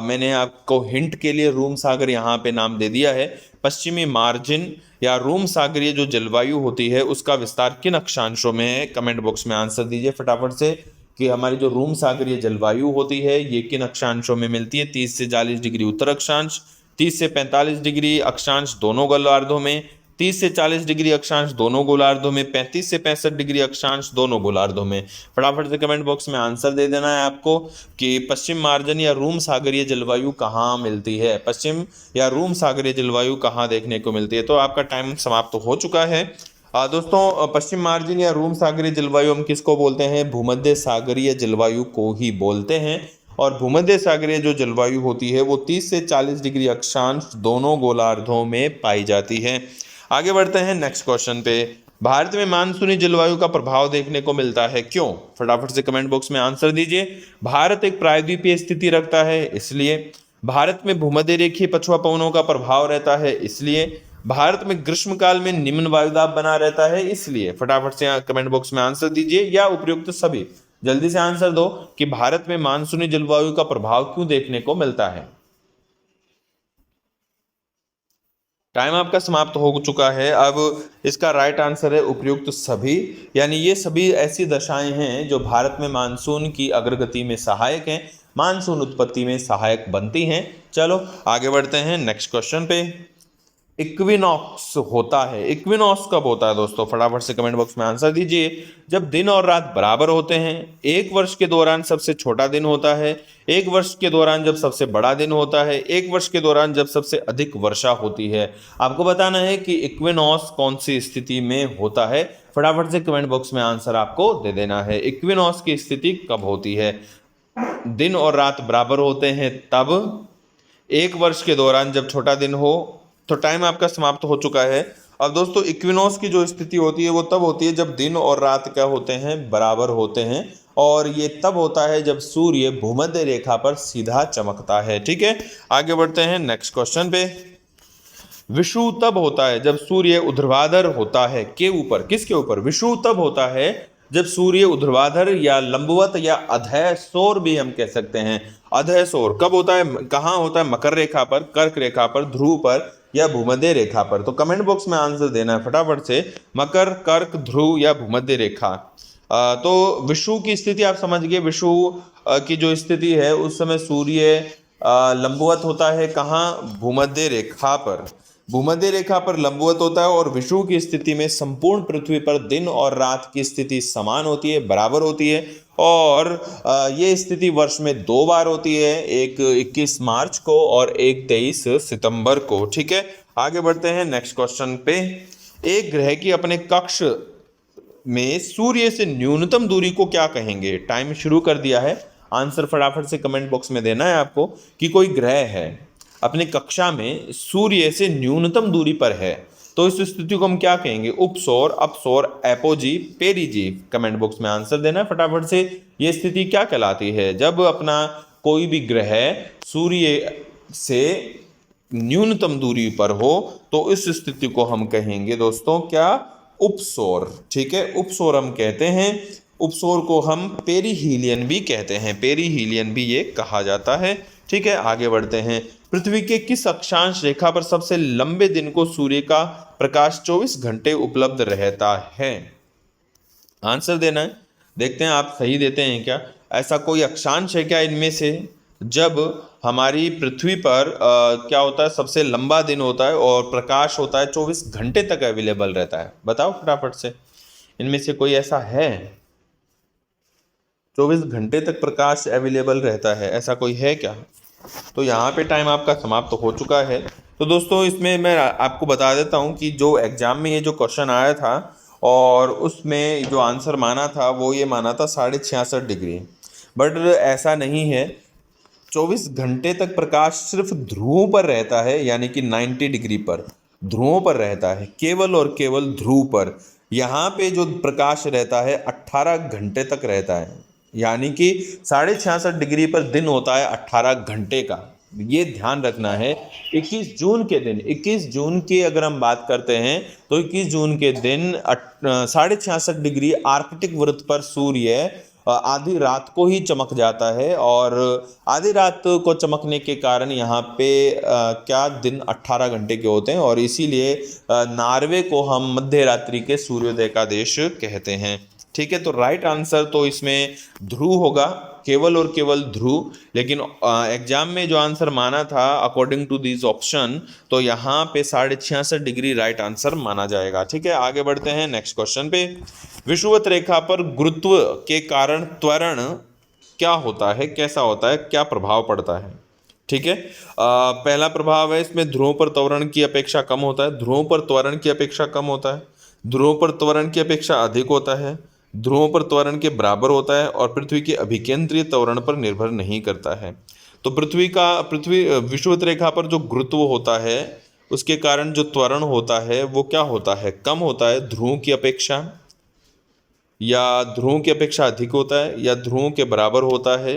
मैंने आपको हिंट के लिए रूम सागर यहाँ पे नाम दे दिया है। पश्चिमी मार्जिन या रूम सागरीय जो जलवायु होती है उसका विस्तार किन अक्षांशों में है? कमेंट बॉक्स में आंसर दीजिए फटाफट से कि हमारी जो रूम सागरीय जलवायु होती है ये किन अक्षांशों में मिलती है? 30 से 40 डिग्री उत्तर अक्षांश, 30 से 45 डिग्री अक्षांश दोनों गोलार्धों में, 30 से 40 डिग्री अक्षांश दोनों गोलार्धों में, 35 से 65 डिग्री अक्षांश दोनों गोलार्धों में। फटाफट से कमेंट बॉक्स में आंसर दे देना है आपको कि पश्चिम मार्जन या रूम सागरीय जलवायु कहाँ मिलती है? पश्चिम या रूम सागरीय जलवायु कहाँ देखने को मिलती है? तो आपका टाइम समाप्त हो चुका है। दोस्तों पश्चिम मार्जिन या रूम सागरीय जलवायु हम किसको बोलते हैं? भूमध्य सागरीय जलवायु को ही बोलते हैं। और भूमध्य सागरीय जो जलवायु होती है वो 30 से 40 डिग्री अक्षांश दोनों गोलार्धों में पाई जाती है। आगे बढ़ते हैं नेक्स्ट क्वेश्चन पे। भारत में मानसूनी जलवायु का प्रभाव देखने को मिलता है, क्यों? फटाफट से कमेंट बॉक्स में आंसर दीजिए। भारत एक प्रायद्वीपीय स्थिति रखता है इसलिए, भारत में भूमध्य रेखीय पछुआ पवनों का प्रभाव रहता है इसलिए, भारत में ग्रीष्मकाल में निम्न वायुदाब बना रहता है इसलिए। फटाफट से कमेंट बॉक्स में आंसर दीजिए या उपयुक्त सभी। जल्दी से आंसर दो कि भारत में मानसूनी जलवायु का प्रभाव क्यों देखने को मिलता है। टाइम आपका समाप्त हो चुका है। अब इसका राइट आंसर है उपयुक्त सभी, यानी ये सभी ऐसी दशाएं हैं जो भारत में मानसून की अग्रगति में सहायक हैं, मानसून उत्पत्ति में सहायक बनती हैं। चलो आगे बढ़ते हैं नेक्स्ट क्वेश्चन पे। इक्विनॉक्स होता है, इक्विनॉक्स कब होता है दोस्तों? फटाफट से कमेंट बॉक्स में आंसर दीजिए। जब दिन और रात बराबर होते हैं, एक वर्ष के दौरान सबसे छोटा दिन होता है, एक वर्ष के दौरान जब सबसे बड़ा दिन होता है, एक वर्ष के दौरान जब सबसे अधिक वर्षा होती है। आपको बताना है कि इक्विनॉक्स कौन सी स्थिति में होता है। फटाफट से कमेंट बॉक्स में आंसर आपको दे देना है। इक्विनॉक्स की स्थिति कब होती है? दिन और रात बराबर होते हैं तब, एक वर्ष के दौरान जब छोटा दिन हो। तो टाइम आपका समाप्त हो चुका है। अब दोस्तों इक्विनॉक्स की जो स्थिति होती है वो तब होती है जब दिन और रात क्या होते हैं? बराबर होते हैं। और ये तब होता है जब सूर्य भूमध्य रेखा पर सीधा चमकता है। ठीक है, आगे बढ़ते हैं नेक्स्ट क्वेश्चन पे। विषुव तब होता है जब सूर्य ऊर्ध्वाधर होता है के ऊपर, किसके ऊपर? विषुव तब होता है जब सूर्य ऊर्ध्वाधर या लंबवत या अधःसौर भी हम कह सकते हैं। अधःसौर कब होता है? कहाँ होता है? मकर रेखा पर, कर्क रेखा पर, ध्रुव पर या भूमध्य रेखा पर? तो कमेंट बॉक्स में आंसर देना है फटाफट से। मकर, कर्क, ध्रुव या भूमध्य रेखा। तो विषुव की स्थिति आप समझ गए। विषुव की जो स्थिति है उस समय सूर्य लंबवत होता है, कहाँ? भूमध्य रेखा पर, भूमध्य रेखा पर लंबवत होता है। और विषुव की स्थिति में संपूर्ण पृथ्वी पर दिन और रात की स्थिति समान होती है, बराबर होती है। और ये स्थिति वर्ष में 2 बार होती है, एक 21 मार्च को और एक 23 सितंबर को। ठीक है, आगे बढ़ते हैं नेक्स्ट क्वेश्चन पे। एक ग्रह की अपने कक्ष में सूर्य से न्यूनतम दूरी को क्या कहेंगे? टाइम शुरू कर दिया है, आंसर फटाफट से कमेंट बॉक्स में देना है आपको कि कोई ग्रह है अपनी कक्षा में सूर्य से न्यूनतम दूरी पर है, तो इस स्थिति को हम क्या कहेंगे? उपसौर, अपसौर, एपोजी, पेरिजी। कमेंट बॉक्स में आंसर देना है फटाफट से। ये स्थिति क्या कहलाती है? जब अपना कोई भी ग्रह सूर्य से न्यूनतम दूरी पर हो तो इस स्थिति को हम कहेंगे दोस्तों क्या? उपसौर। ठीक है, उपसौर हम कहते हैं। उपसौर को हम पेरीहीलियन भी कहते हैं, पेरीहीलियन भी ये कहा जाता है। ठीक है, आगे बढ़ते हैं। पृथ्वी के किस अक्षांश रेखा पर सबसे लंबे दिन को सूर्य का प्रकाश 24 घंटे उपलब्ध रहता है? आंसर देना है। देखते हैं आप सही देते हैं क्या। ऐसा कोई अक्षांश है क्या इनमें से जब हमारी पृथ्वी पर क्या होता है? सबसे लंबा दिन होता है और प्रकाश होता है 24 घंटे तक अवेलेबल रहता है। बताओ फटाफट से, इनमें से कोई ऐसा है? 24 घंटे तक प्रकाश अवेलेबल रहता है, ऐसा कोई है क्या? तो यहाँ पे टाइम आपका समाप्त हो चुका है। तो दोस्तों इसमें मैं आपको बता देता हूँ कि जो एग्जाम में ये जो क्वेश्चन आया था और उसमें जो आंसर माना था वो ये माना था 66.5 डिग्री, बट ऐसा नहीं है। 24 घंटे तक प्रकाश सिर्फ ध्रुवों पर रहता है, यानी कि 90 डिग्री पर ध्रुवों पर रहता है, केवल और केवल ध्रुव पर। यहाँ पे जो प्रकाश रहता है 18 घंटे तक रहता है, यानी कि 66.5 डिग्री पर दिन होता है 18 घंटे का। ये ध्यान रखना है। 21 जून के दिन, 21 जून की अगर हम बात करते हैं तो 21 जून के दिन 66.5 डिग्री आर्कटिक वृत्त पर सूर्य आधी रात को ही चमक जाता है, और आधी रात को चमकने के कारण यहाँ पे क्या दिन 18 घंटे के होते हैं, और इसीलिए नॉर्वे को हम मध्य रात्रि के सूर्योदय का देश कहते हैं। ठीक है, तो राइट आंसर तो इसमें ध्रुव होगा, केवल और केवल ध्रुव। लेकिन एग्जाम में जो आंसर माना था अकॉर्डिंग टू दिस ऑप्शन, तो यहाँ पे 66.5 डिग्री राइट आंसर माना जाएगा। ठीक है, आगे बढ़ते हैं नेक्स्ट क्वेश्चन पे। विषुवत रेखा पर गुरुत्व के कारण त्वरण क्या होता है, कैसा होता है, क्या प्रभाव पड़ता है? ठीक है, पहला प्रभाव है इसमें ध्रुवों पर त्वरण की अपेक्षा कम होता है, ध्रुवों पर त्वरण की अपेक्षा कम होता है, ध्रुवों पर त्वरण की अपेक्षा अधिक होता है, ध्रुवों पर त्वरण के बराबर होता है, और पृथ्वी के अभिकेंद्रीय त्वरण पर निर्भर नहीं करता है। तो पृथ्वी विषुवत रेखा पर जो गुरुत्व होता है उसके कारण जो त्वरण होता है वो क्या होता है? कम होता है ध्रुवों की अपेक्षा, या ध्रुवों की अपेक्षा अधिक होता है, या ध्रुवों के बराबर होता है,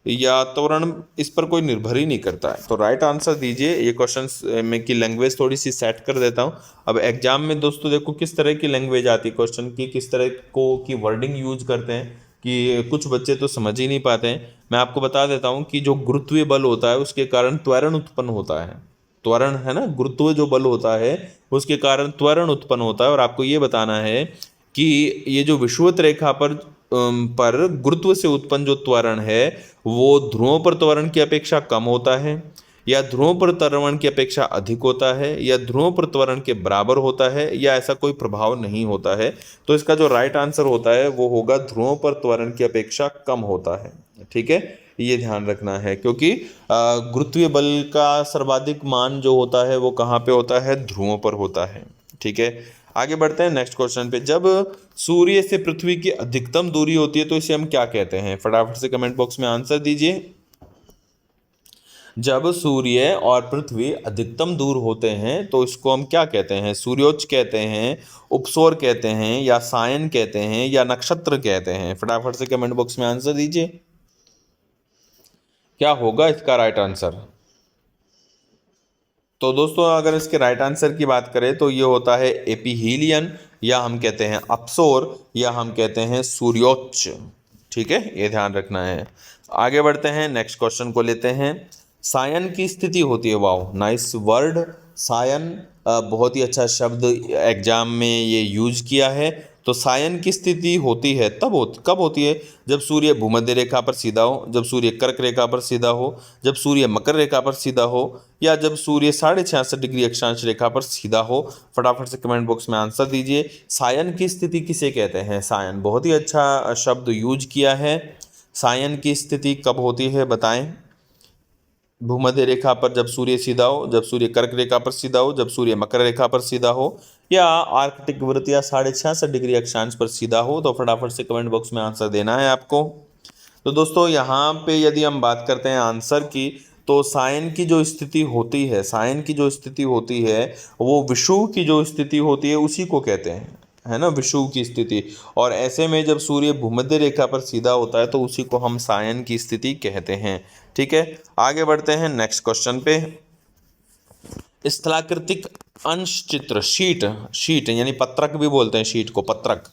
या त्वरण इस पर कोई निर्भर ही नहीं करता है। तो राइट आंसर दीजिए। ये क्वेश्चन में की लैंग्वेज थोड़ी सी सेट कर देता हूँ। अब एग्जाम में दोस्तों देखो किस तरह की लैंग्वेज आती है क्वेश्चन की, किस तरह को की वर्डिंग यूज करते हैं कि कुछ बच्चे तो समझ ही नहीं पाते हैं। मैं आपको बता देता हूँ कि जो गुरुत्वीय बल होता है उसके कारण त्वरण उत्पन्न होता है। त्वरण है ना, गुरुत्व जो बल होता है उसके कारण त्वरण उत्पन्न होता है, और आपको ये बताना है कि ये जो विषुवत रेखा पर गुरुत्व से उत्पन्न जो त्वरण है वो ध्रुवों पर त्वरण की अपेक्षा कम होता है, या ध्रुवों पर त्वरण की अपेक्षा अधिक होता है, या ध्रुवों पर त्वरण के बराबर होता है, या ऐसा कोई प्रभाव नहीं होता है। तो इसका जो राइट आंसर होता है वो होगा ध्रुवों पर त्वरण की अपेक्षा कम होता है। ठीक है, ये ध्यान रखना है, क्योंकि गुरुत्वीय बल का सर्वाधिक मान जो होता है वो कहाँ पे होता है? ध्रुवों पर होता है। ठीक है, आगे बढ़ते हैं नेक्स्ट क्वेश्चन पे। जब सूर्य से पृथ्वी की अधिकतम दूरी होती है तो इसे हम क्या कहते हैं? फटाफट से कमेंट बॉक्स में आंसर दीजिए। जब सूर्य और पृथ्वी अधिकतम दूर होते हैं तो इसको हम क्या कहते हैं? सूर्योच्च कहते हैं, उपसौर कहते हैं, या सायन कहते हैं, या नक्षत्र कहते हैं? फटाफट से कमेंट बॉक्स में आंसर दीजिए, क्या होगा इसका राइट आंसर? तो दोस्तों अगर इसके राइट आंसर की बात करें तो ये होता है एपीहीलियन, या हम कहते हैं अपसौर, या हम कहते हैं सूर्योच्च। ठीक है, ये ध्यान रखना है। आगे बढ़ते हैं नेक्स्ट क्वेश्चन को लेते हैं। सायन की स्थिति होती है, वाओ नाइस वर्ड, सायन बहुत ही अच्छा शब्द एग्जाम में ये यूज किया है। तो सायन की स्थिति होती है कब होती है? जब सूर्य भूमध्य रेखा पर सीधा हो, जब सूर्य कर्क रेखा पर सीधा हो, जब सूर्य मकर रेखा पर सीधा हो, या जब सूर्य 66.5 डिग्री अक्षांश रेखा पर सीधा हो। फटाफट से कमेंट बॉक्स में आंसर दीजिए। सायन की स्थिति किसे कहते हैं? सायन, बहुत ही अच्छा शब्द यूज किया है। सायन की स्थिति कब होती है बताएं। भूमध्य रेखा पर जब सूर्य सीधा हो, जब सूर्य कर्क रेखा पर सीधा हो, जब सूर्य मकर रेखा पर सीधा हो, या आर्कटिक वृत्त या 66.5 डिग्री अक्षांश पर सीधा हो। तो फटाफट से कमेंट बॉक्स में आंसर देना है आपको। तो दोस्तों यहाँ पे यदि हम बात करते हैं आंसर की, तो सायन की जो स्थिति होती है, सायन की जो स्थिति होती है वो विषुव की जो स्थिति होती है उसी को कहते हैं, है ना, विषुव की स्थिति। और ऐसे में जब सूर्य भूमध्य रेखा पर सीधा होता है तो उसी को हम सायन की स्थिति कहते हैं। ठीक है, आगे बढ़ते हैं नेक्स्ट क्वेश्चन पे। स्थलाकृतिक अंश चित्र, शीट, शीट यानी पत्रक भी बोलते हैं शीट को, पत्रक।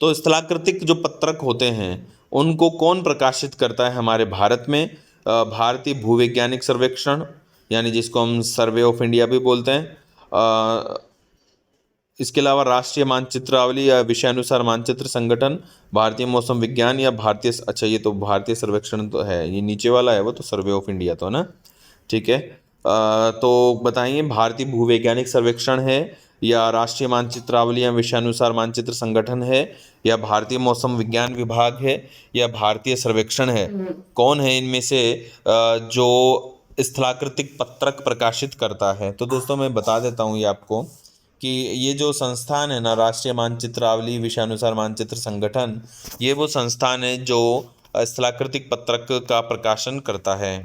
तो स्थलाकृतिक जो पत्रक होते हैं उनको कौन प्रकाशित करता है हमारे भारत में? भारतीय भूवैज्ञानिक सर्वेक्षण, यानी जिसको हम सर्वे ऑफ इंडिया भी बोलते हैं। इसके अलावा राष्ट्रीय मानचित्रावली या विषयानुसार मानचित्र संगठन, भारतीय मौसम विज्ञान, या भारतीय, अच्छा ये तो भारतीय सर्वेक्षण तो है, ये नीचे वाला है वो तो सर्वे ऑफ इंडिया तो ना। ठीक है, तो बताइए भारतीय भूवैज्ञानिक सर्वेक्षण है, या राष्ट्रीय मानचित्रावली या विषयानुसार मानचित्र संगठन है, या भारतीय मौसम विज्ञान विभाग है, या भारतीय सर्वेक्षण है? कौन है इनमें से जो स्थलाकृतिक पत्रक प्रकाशित करता है? तो दोस्तों मैं बता देता हूँ ये आपको कि ये जो संस्थान है ना, राष्ट्रीय मानचित्रावली विषयानुसार मानचित्र संगठन, ये वो संस्थान है जो स्थलाकृतिक पत्रक का प्रकाशन करता है।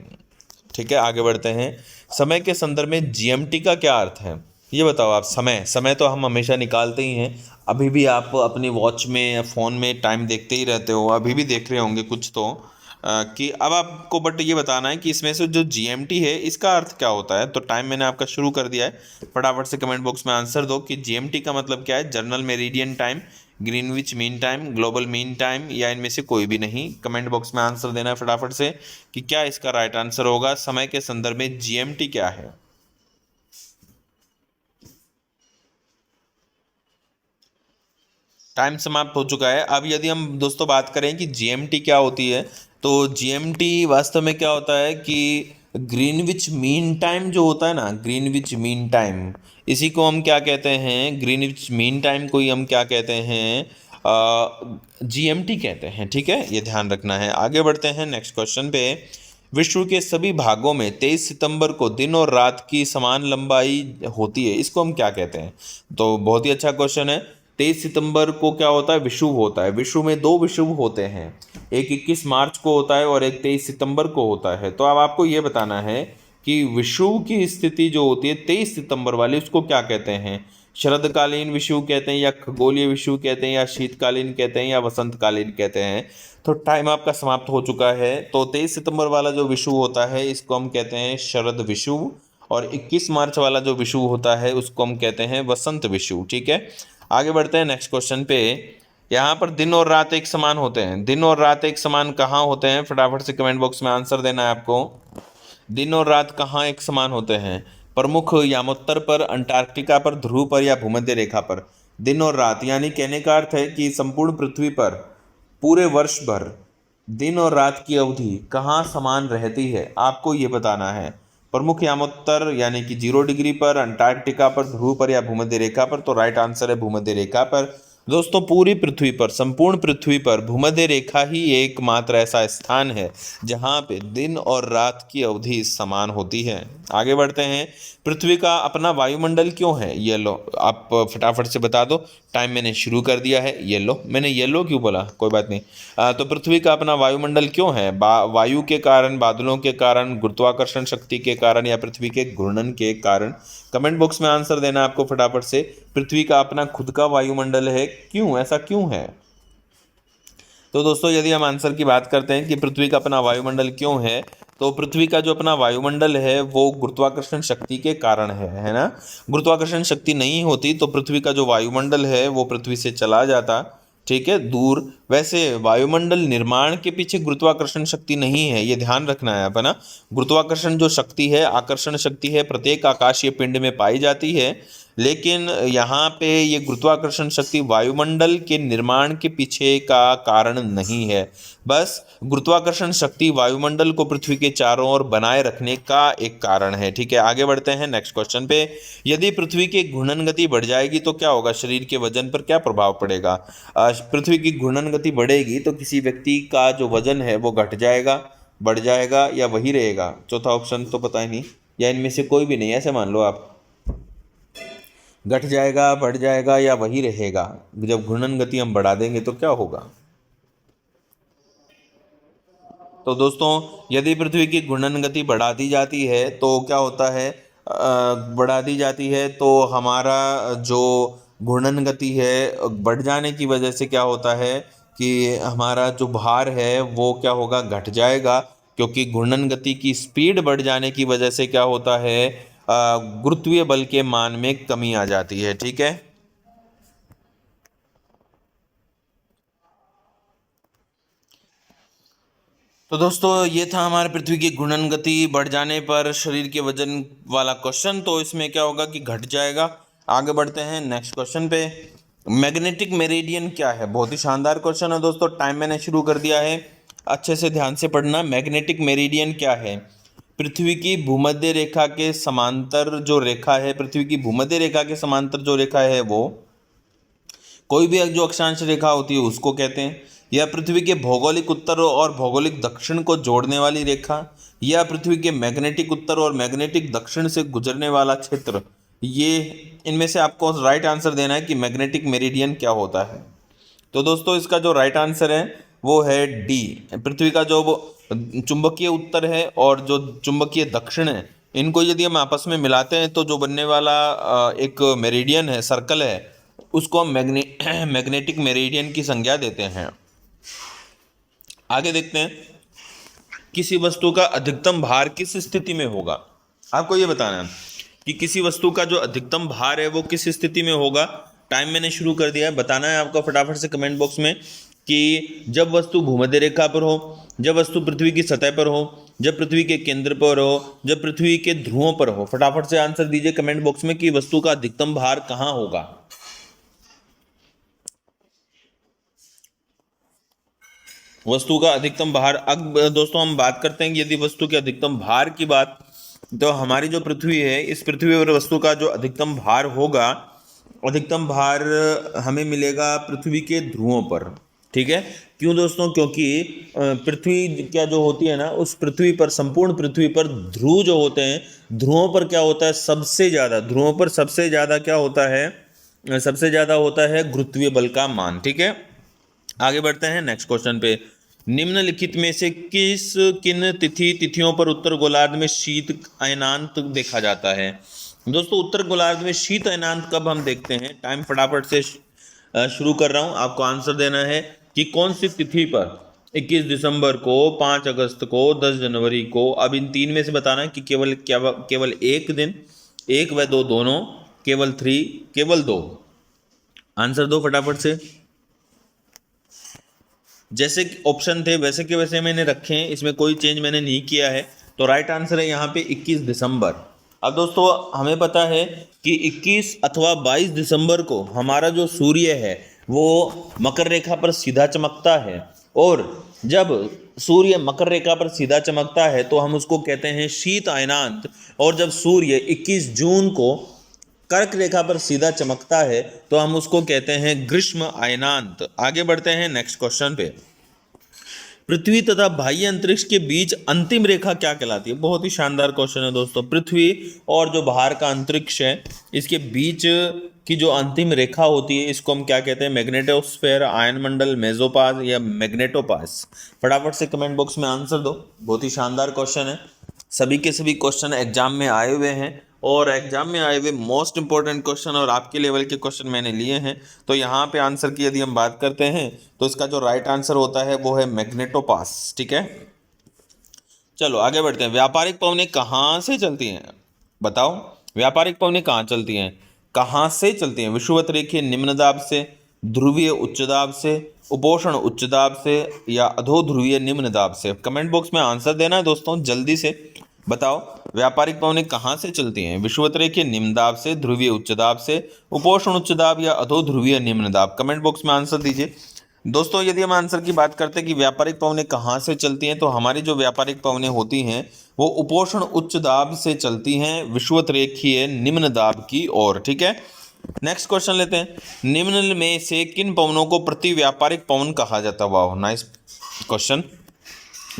ठीक है, आगे बढ़ते हैं। समय के संदर्भ में जीएमटी का क्या अर्थ है? ये बताओ आप। समय, समय तो हम हमेशा निकालते ही हैं, अभी भी आप अपनी वॉच में या फ़ोन में टाइम देखते ही रहते हो, अभी भी देख रहे होंगे कुछ तो, कि अब आपको बट ये बताना है कि इसमें से जो जीएमटी है इसका अर्थ क्या होता है। तो टाइम मैंने आपका शुरू कर दिया है, फटाफट से कमेंट बॉक्स में आंसर दो कि जीएमटी का मतलब क्या है। Journal meridian time, Greenwich mean time, global mean time, या इनमें से कोई भी नहीं। कमेंट बॉक्स में आंसर देना है फटाफट से कि क्या इसका राइट आंसर होगा। समय के संदर्भ में जीएमटी क्या है? टाइम समाप्त हो चुका है। अब यदि हम दोस्तों बात करें कि जीएमटी क्या होती है, तो जीएमटी वास्तव में क्या होता है कि ग्रीनविच मीन टाइम जो होता है ना, ग्रीनविच मीन टाइम, इसी को हम क्या कहते हैं? ग्रीनविच मीन टाइम को ही हम क्या कहते हैं? जीएमटी कहते हैं। ठीक है, ये ध्यान रखना है। आगे बढ़ते हैं नेक्स्ट क्वेश्चन पे। विश्व के सभी भागों में 23 सितंबर को दिन और रात की समान लंबाई होती है, इसको हम क्या कहते हैं? तो बहुत ही अच्छा क्वेश्चन है। 23 सितंबर को क्या होता है? विषुव होता है। विषुव में दो विषुव होते हैं, एक 21 मार्च को होता है और एक 23 सितंबर को होता है। तो अब आपको ये बताना है कि विषुव की स्थिति जो होती है 23 सितंबर वाली, उसको क्या कहते हैं? शरदकालीन विषुव कहते हैं, या खगोलीय विषुव कहते हैं, या शीतकालीन कहते हैं, या वसंतकालीन कहते हैं? तो टाइम आपका समाप्त हो चुका है। तो 23 सितंबर वाला जो विषुव होता है इसको हम कहते हैं शरद विषुव, और 21 मार्च वाला जो विषुव होता है उसको हम कहते हैं वसंत विषुव। ठीक है, आगे बढ़ते हैं नेक्स्ट क्वेश्चन पे। यहाँ पर दिन और रात एक समान होते हैं। दिन और रात एक समान कहाँ होते हैं? फटाफट से कमेंट बॉक्स में आंसर देना है आपको। दिन और रात कहाँ एक समान होते हैं? प्रमुख यामोत्तर पर, अंटार्कटिका पर, ध्रुव पर, या भूमध्य रेखा पर? दिन और रात यानी कहने का अर्थ है कि संपूर्ण पृथ्वी पर पूरे वर्ष भर दिन और रात की अवधि कहाँ समान रहती है, आपको ये बताना है। प्रमुख यामोत्तर यानी कि 0 डिग्री पर, अंटार्कटिका पर, ध्रुव पर, या भूमध्य रेखा पर? तो राइट आंसर है भूमध्य रेखा पर। दोस्तों पूरी पृथ्वी पर, संपूर्ण पृथ्वी पर भूमध्य रेखा ही एकमात्र ऐसा स्थान है जहाँ पे दिन और रात की अवधि समान होती है। आगे बढ़ते हैं। पृथ्वी का अपना वायुमंडल क्यों है? ये लो, आप फटाफट से बता दो। टाइम मैंने शुरू कर दिया है। ये लो, मैंने येलो क्यों बोला? कोई बात नहीं। तो पृथ्वी का अपना वायुमंडल क्यों है? वायु के कारण, बादलों के कारण, गुरुत्वाकर्षण शक्ति के कारण, या पृथ्वी के घूर्णन के कारण? कमेंट बॉक्स में आंसर देना आपको फटाफट से। पृथ्वी का अपना खुद का वायुमंडल है, क्यों? ऐसा क्यों है? तो दोस्तों यदि हम आंसर की बात करते हैं कि पृथ्वी का अपना वायुमंडल क्यों है, तो पृथ्वी का जो अपना वायुमंडल है वो गुरुत्वाकर्षण शक्ति के कारण है ना। गुरुत्वाकर्षण शक्ति नहीं होती तो पृथ्वी का जो वायुमंडल है वो पृथ्वी से चला जाता, ठीक है, दूर। वैसे वायुमंडल निर्माण के पीछे गुरुत्वाकर्षण शक्ति नहीं है, ये ध्यान रखना है आप, है ना। गुरुत्वाकर्षण जो शक्ति है, आकर्षण शक्ति है, प्रत्येक आकाशीय पिंड में पाई जाती है, लेकिन यहाँ पे ये गुरुत्वाकर्षण शक्ति वायुमंडल के निर्माण के पीछे का कारण नहीं है। बस गुरुत्वाकर्षण शक्ति वायुमंडल को पृथ्वी के चारों ओर बनाए रखने का एक कारण है। ठीक है, आगे बढ़ते हैं नेक्स्ट क्वेश्चन पे। यदि पृथ्वी की घूर्णन गति बढ़ जाएगी तो क्या होगा? शरीर के वजन पर क्या प्रभाव पड़ेगा? पृथ्वी की घूर्णन गति बढ़ेगी तो किसी व्यक्ति का जो वजन है वो घट जाएगा, बढ़ जाएगा या वही रहेगा? चौथा ऑप्शन तो पता ही नहीं, या इनमें से कोई भी नहीं, ऐसे मान लो आप। घट जाएगा, बढ़ जाएगा या वही रहेगा? जब घूर्णन गति हम बढ़ा देंगे तो क्या होगा? तो दोस्तों, यदि पृथ्वी की घूर्णन गति बढ़ा दी जाती है तो क्या होता है? बढ़ा दी जाती है तो हमारा जो घूर्णन गति है बढ़ जाने की वजह से क्या होता है कि हमारा जो भार है वो क्या होगा? घट जाएगा, क्योंकि घूर्णन गति की स्पीड बढ़ जाने की वजह से क्या होता है? गुरुत्वीय बल के मान में कमी आ जाती है। ठीक है। तो दोस्तों, ये था हमारे पृथ्वी की घूर्णन गति बढ़ जाने पर शरीर के वजन वाला क्वेश्चन। तो इसमें क्या होगा कि घट जाएगा। आगे बढ़ते हैं नेक्स्ट क्वेश्चन पे। मैग्नेटिक मेरिडियन क्या है? बहुत ही शानदार क्वेश्चन है दोस्तों। टाइम मैंने शुरू कर दिया है, अच्छे से ध्यान से पढ़ना। मैग्नेटिक मेरिडियन क्या है? पृथ्वी की भूमध्य रेखा के समांतर जो रेखा है, पृथ्वी की भूमध्य रेखा के समांतर जो रेखा है वो कोई भी जो अक्षांश रेखा होती है उसको कहते हैं। या पृथ्वी के भौगोलिक उत्तर और भौगोलिक दक्षिण को जोड़ने वाली रेखा, या पृथ्वी के मैग्नेटिक उत्तर और मैग्नेटिक दक्षिण से गुजरने वाला क्षेत्र। ये इनमें से आपको राइट आंसर देना है कि मैग्नेटिक मेरिडियन क्या होता है। तो दोस्तों, इसका जो राइट आंसर है वो है डी। पृथ्वी का जो चुंबकीय उत्तर है और जो चुंबकीय दक्षिण है, इनको यदि हम आपस में मिलाते हैं तो जो बनने वाला एक मेरिडियन है, सर्कल है, उसको हम मैग्नेटिक मेरिडियन की संज्ञा देते हैं। आगे देखते हैं, किसी वस्तु का अधिकतम भार किस स्थिति में होगा? आपको ये बताना है कि किसी वस्तु का जो अधिकतम भार है वो किस स्थिति में होगा। टाइम मैंने शुरू कर दिया है, बताना है आपको फटाफट से कमेंट बॉक्स में कि जब वस्तु भूमध्य रेखा पर हो, जब वस्तु पृथ्वी की सतह पर हो, जब पृथ्वी के केंद्र पर हो, जब पृथ्वी के ध्रुवों पर हो। फटाफट से आंसर दीजिए कमेंट बॉक्स में कि वस्तु का अधिकतम भार कहाँ होगा। वस्तु का अधिकतम भार। अब दोस्तों हम बात करते हैं कि यदि वस्तु के अधिकतम भार की बात, तो हमारी जो पृथ्वी है, इस पृथ्वी पर वस्तु का जो अधिकतम भार होगा, अधिकतम भार हमें मिलेगा पृथ्वी के ध्रुवों पर। ठीक है। क्यों दोस्तों? क्योंकि पृथ्वी क्या जो होती है ना, उस पृथ्वी पर, संपूर्ण पृथ्वी पर ध्रुव जो होते हैं, ध्रुवों पर क्या होता है? सबसे ज़्यादा ध्रुवों पर सबसे ज़्यादा क्या होता है? सबसे ज़्यादा होता है गुरुत्वीय बल का मान। ठीक है। आगे बढ़ते हैं नेक्स्ट क्वेश्चन पे। निम्नलिखित में से किन तिथियों पर उत्तर गोलार्ध में शीत अयनांत देखा जाता है? दोस्तों, उत्तर गोलार्ध में शीत अयनांत कब हम देखते हैं? टाइम फटाफट से शुरू कर रहा हूं, आपको आंसर देना है कि कौन सी तिथि पर। 21 दिसंबर को, 5 अगस्त को, 10 जनवरी को। अब इन तीन में से बताना है कि केवल एक दिन, एक व दो दोनों, केवल 3, केवल 2। आंसर दो फटाफट से। जैसे ऑप्शन थे वैसे के वैसे मैंने रखे हैं, इसमें कोई चेंज मैंने नहीं किया है। तो राइट आंसर है यहाँ पे 21 दिसंबर। अब दोस्तों, हमें पता है कि 21 अथवा 22 दिसंबर को हमारा जो सूर्य है वो मकर रेखा पर सीधा चमकता है, और जब सूर्य मकर रेखा पर सीधा चमकता है तो हम उसको कहते हैं शीत अयनांत। और जब सूर्य 21 जून को कर्क रेखा पर सीधा चमकता है तो हम उसको कहते हैं ग्रीष्म अयनांत। आगे बढ़ते हैं नेक्स्ट क्वेश्चन पे। पृथ्वी तथा बाह्य अंतरिक्ष के बीच अंतिम रेखा क्या कहलाती है? बहुत ही शानदार क्वेश्चन है दोस्तों। पृथ्वी और जो बाहर का अंतरिक्ष है, इसके बीच की जो अंतिम रेखा होती है, इसको हम क्या कहते हैं? मैग्नेटोस्फेयर, आयन मंडल, मेसोपाज या मैग्नेटोपास। फटाफट से कमेंट बॉक्स में आंसर दो। बहुत ही शानदार क्वेश्चन है। सभी के सभी क्वेश्चन एग्जाम में आए हुए हैं, और एग्जाम में आए हुए मोस्ट इंपॉर्टेंट क्वेश्चन और आपके लेवल के क्वेश्चन मैंने लिए हैं। तो यहाँ पे आंसर की यदि हम बात करते हैं तो इसका जो राइट आंसर होता है वो है मैग्नेटोपास। ठीक है। चलो आगे बढ़ते हैं। व्यापारिक पवनें कहाँ से चलती हैं? बताओ, व्यापारिक पवनें कहाँ चलती हैं? कहाँ से चलती हैं? विषुवत रेखीय निम्न दाब से, ध्रुवीय उच्च दाब से, उपोषण उच्च दाब से या अधोध्रुवीय निम्न दाब से। कमेंट बॉक्स में आंसर देना है दोस्तों, जल्दी से बताओ व्यापारिक पवनें कहाँ से चलती हैं? विषुवत रेखीय निम्न दाब से, ध्रुवीय उच्च दाब से, उपोषण उच्च दाब या अधोध्रुवीय निम्न दाब। कमेंट बॉक्स में आंसर दीजिए दोस्तों। यदि हम आंसर की बात करते हैं कि व्यापारिक पवनें कहाँ से चलती हैं, तो हमारी जो व्यापारिक पवनें होती हैं वो उपोषण उच्च दाब से चलती हैं विषुवत रेखीय निम्न दाब की ओर। ठीक है। नेक्स्ट क्वेश्चन लेते हैं। निम्न में से किन पवनों को प्रति व्यापारिक पवन कहा जाता है? वाह, नाइस क्वेश्चन।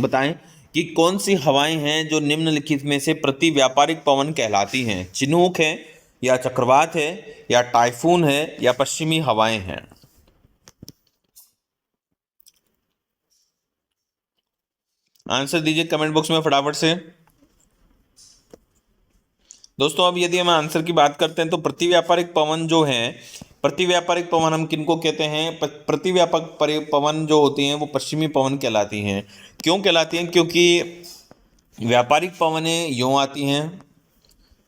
बताएं कि कौन सी हवाएं हैं जो निम्नलिखित में से प्रति व्यापारिक पवन कहलाती हैं? चिनूक है, या चक्रवात है, या टाइफून है, या पश्चिमी हवाएं हैं? आंसर दीजिए कमेंट बॉक्स में फटाफट से। दोस्तों अब यदि हम आंसर की बात करते हैं तो प्रतिव्यापारिक पवन जो है, प्रतिव्यापारिक पवन हम किनको कहते हैं? प्रतिव्यापक पवन जो होती हैं वो पश्चिमी पवन कहलाती हैं। क्यों कहलाती हैं? क्योंकि व्यापारिक पवनें यूँ आती हैं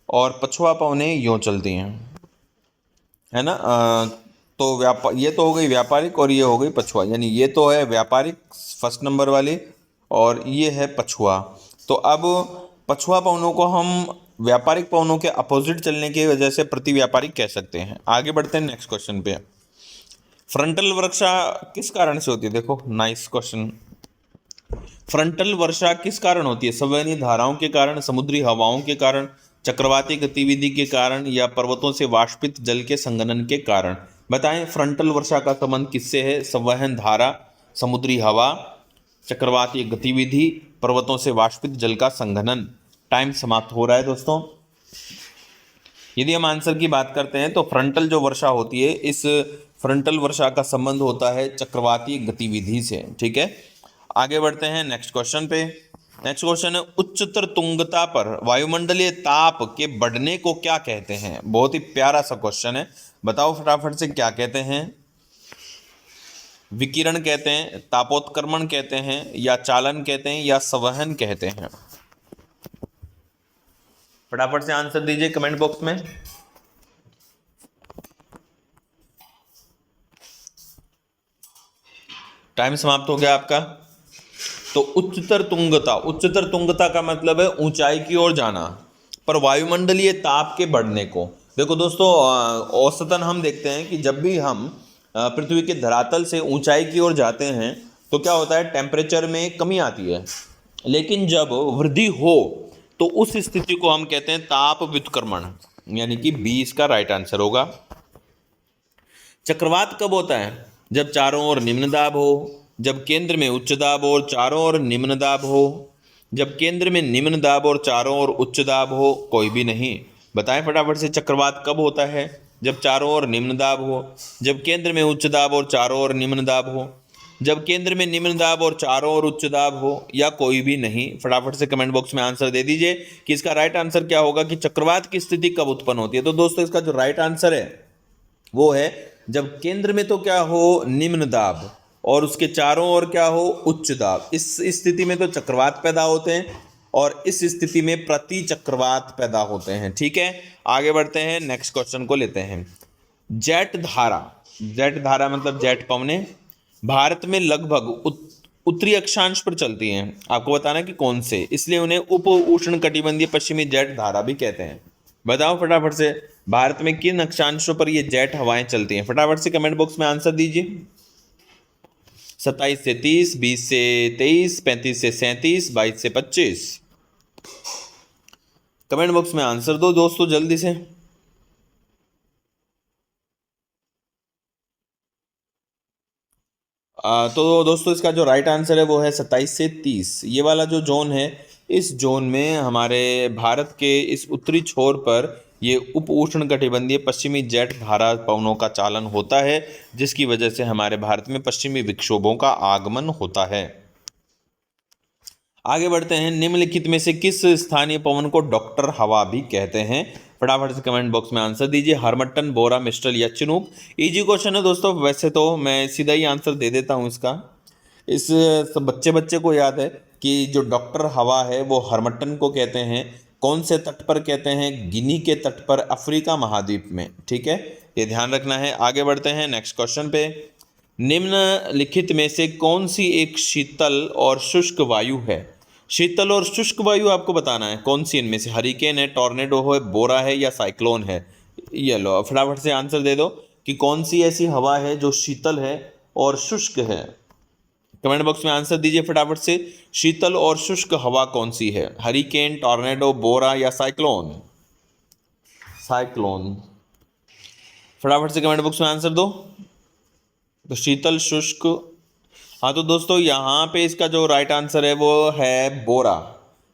और पछुआ पवनें यूँ चलती हैं, है ना। तो ये तो हो गई व्यापारिक और ये हो गई पछुआ, यानी ये तो है व्यापारिक फर्स्ट नंबर वाली और ये है पछुआ। तो अब पछुआ पवनों को हम व्यापारिक पवनों के अपोजिट चलने की वजह से प्रतिव्यापारिक कह सकते हैं। आगे बढ़ते हैं नेक्स्ट क्वेश्चन पे। फ्रंटल वर्षा किस कारण से होती है? देखो नाइस क्वेश्चन। फ्रंटल वर्षा किस कारण होती है? संवहनी धाराओं के कारण, समुद्री हवाओं के कारण, चक्रवाती गतिविधि के कारण, या पर्वतों से वाष्पित जल के संघनन के कारण? बताएं फ्रंटल वर्षा का संबंध किससे है? संवहन धारा, समुद्री हवा, चक्रवाती गतिविधि, पर्वतों से वाष्पित जल का संघनन। टाइम समाप्त हो रहा है दोस्तों। यदि हम आंसर की बात करते हैं तो फ्रंटल जो वर्षा होती है, इस फ्रंटल वर्षा का संबंध होता है चक्रवाती गतिविधि से। ठीक है, आगे बढ़ते हैं नेक्स्ट क्वेश्चन पे। नेक्स्ट क्वेश्चन है, उच्चतर तुंगता पर वायुमंडलीय ताप के बढ़ने को क्या कहते हैं? बहुत ही प्यारा सा क्वेश्चन है, बताओ फटाफट से क्या कहते हैं? विकिरण कहते हैं, तापोत्कर्मण कहते हैं, या चालन कहते हैं, या संवहन कहते हैं? फटाफट से आंसर दीजिए कमेंट बॉक्स में। टाइम समाप्त हो गया आपका। तो उच्चतर तुंगता, उच्चतर तुंगता का मतलब है ऊंचाई की ओर जाना, पर वायुमंडलीय ताप के बढ़ने को। देखो दोस्तों, औसतन हम देखते हैं कि जब भी हम पृथ्वी के धरातल से ऊंचाई की ओर जाते हैं तो क्या होता है? टेम्परेचर में कमी आती है। लेकिन जब वृद्धि हो तो उस स्थिति को हम कहते हैं ताप व्युत्क्रमण, यानी कि 20 का राइट आंसर होगा। चक्रवात कब होता है? जब चारों ओर निम्न दाब हो, जब केंद्र में उच्च दाब हो और चारों ओर निम्न दाब हो, जब केंद्र में निम्न दाब और चारों ओर उच्च दाब हो, कोई भी नहीं। बताएं फटाफट से चक्रवात कब होता है? जब चारों ओर निम्न दाब हो, जब केंद्र में उच्च दाब और चारों ओर निम्न दाब हो, जब केंद्र में निम्न दाब और चारों ओर उच्च दाब हो, या कोई भी नहीं। फटाफट से कमेंट बॉक्स में आंसर दे दीजिए कि इसका राइट आंसर क्या होगा, कि चक्रवात की स्थिति कब उत्पन्न होती है। तो दोस्तों इसका जो राइट आंसर है वो है जब केंद्र में तो क्या हो? निम्न दाब, और उसके चारों ओर क्या हो? उच्च दाब। इस स्थिति में तो चक्रवात पैदा होते हैं और इस स्थिति में प्रति चक्रवात पैदा होते हैं। ठीक है, आगे बढ़ते हैं नेक्स्ट क्वेश्चन को लेते हैं। जेट धारा, जेट धारा मतलब जेट पवनें भारत में लगभग उत्तरी अक्षांश पर चलती हैं। आपको बताना कि कौन से, इसलिए उन्हें उप उष्ण कटिबंधीय पश्चिमी जेट धारा भी कहते हैं। बताओ फटाफट से भारत में किन अक्षांशों पर ये जेट हवाएं चलती हैं? फटाफट से कमेंट बॉक्स में आंसर दीजिए। 27 से 30, 20 से 23, 35 से 37, 22 से 25। कमेंट बॉक्स में आंसर दो दोस्तों जल्दी से। तो दोस्तों इसका जो राइट आंसर है वो है 27 से 30। ये वाला जो जोन है, इस जोन में हमारे भारत के इस उत्तरी छोर पर ये उप उष्ण कटिबंधीय पश्चिमी जेट धारा पवनों का चालन होता है, जिसकी वजह से हमारे भारत में पश्चिमी विक्षोभों का आगमन होता है। आगे बढ़ते हैं, निम्नलिखित में से किस स्थानीय पवन को डॉक्टर हवा भी कहते हैं? फटाफट से कमेंट बॉक्स में आंसर दीजिए। हरमट्टन, बोरा, मिस्टल या चिनूक? इजी क्वेश्चन है दोस्तों, वैसे तो मैं सीधा ही आंसर दे देता हूँ इसका। इस सब बच्चे बच्चे को याद है कि जो डॉक्टर हवा है वो हरमट्टन को कहते हैं। कौन से तट पर कहते हैं? गिनी के तट पर, अफ्रीका महाद्वीप में। ठीक है, ये ध्यान रखना है। आगे बढ़ते हैं नेक्स्ट क्वेश्चन पे। निम्नलिखित में से कौन सी एक शीतल और शुष्क वायु है? शीतल और शुष्क वायु आपको बताना है कौन सी इनमें से। हरिकेन है, टॉर्नेडो है, बोरा है, या साइक्लोन है? ये लो फटाफट से आंसर दे दो कि कौन सी ऐसी हवा है जो शीतल है और शुष्क है। कमेंट बॉक्स में आंसर दीजिए फटाफट से। शीतल और शुष्क हवा कौन सी है? हरिकेन, टॉर्नेडो, बोरा, या साइक्लोन? साइक्लोन। फटाफट से कमेंट बॉक्स में आंसर दो। तो शीतल, शुष्क हाँ तो दोस्तों यहाँ पे इसका जो राइट आंसर है वो है बोरा।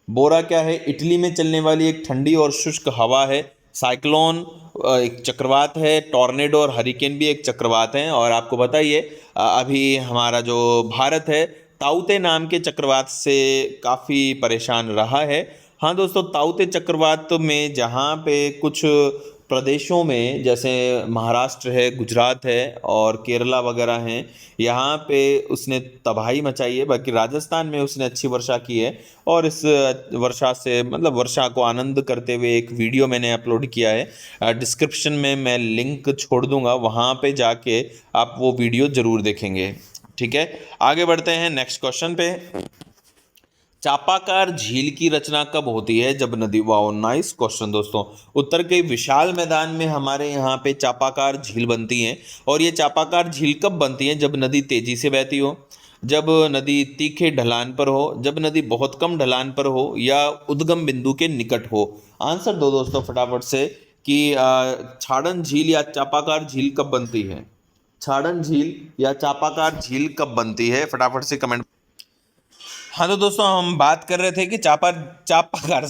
बोरा क्या है? इटली में चलने वाली एक ठंडी और शुष्क हवा है। साइक्लोन एक चक्रवात है। टॉर्नेडो और हरिकेन भी एक चक्रवात हैं। और आपको बताइए अभी हमारा जो भारत है ताउते नाम के चक्रवात से काफ़ी परेशान रहा है। हाँ दोस्तों, ताउते चक्रवात में जहाँ पे कुछ प्रदेशों में जैसे महाराष्ट्र है, गुजरात है और केरला वगैरह हैं, यहाँ पे उसने तबाही मचाई है। बाकी राजस्थान में उसने अच्छी वर्षा की है। और इस वर्षा से मतलब वर्षा को आनंद करते हुए एक वीडियो मैंने अपलोड किया है। डिस्क्रिप्शन में मैं लिंक छोड़ दूंगा, वहाँ पे जाके आप वो वीडियो ज़रूर देखेंगे। ठीक है, आगे बढ़ते हैं नेक्स्ट क्वेश्चन पे। चापाकार झील की रचना कब होती है? जब नदी, वाओ नाइस क्वेश्चन दोस्तों। उत्तर के विशाल मैदान में हमारे यहाँ पे चापाकार झील बनती है। और ये चापाकार झील कब बनती है? जब नदी तेजी से बहती हो, जब नदी तीखे ढलान पर हो, जब नदी बहुत कम ढलान पर हो, या उद्गम बिंदु के निकट हो। आंसर दो दोस्तों फटाफट से कि छाड़न झील या चापाकार झील कब बनती है? छाड़न झील या चापाकार झील कब बनती है? फटाफट से कमेंट। हाँ तो दोस्तों, हम बात कर रहे थे कि चापाकार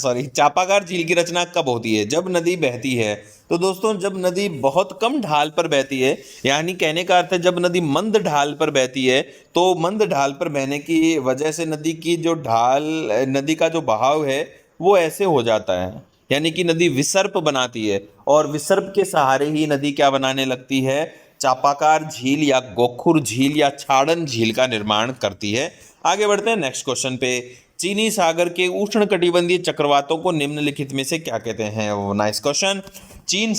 झील की रचना कब होती है? जब नदी बहती है। तो दोस्तों, जब नदी बहुत कम ढाल पर बहती है, यानी कहने का अर्थ है जब नदी मंद ढाल पर बहती है, तो मंद ढाल पर बहने की वजह से नदी की जो ढाल, नदी का जो बहाव है वो ऐसे हो जाता है, यानी कि नदी विसर्प बनाती है। और विसर्प के सहारे ही नदी क्या बनाने लगती है? चापाकार झील या गोखुर झील या छाड़न झील का निर्माण करती है। आगे बढ़ते हैं नेक्स्ट क्वेश्चन पे। चीनी सागर के उष्णकटिबंधीय चक्रवातों को निम्नलिखित में से क्या कहते हैं? वो नाइस क्वेश्चन। चीन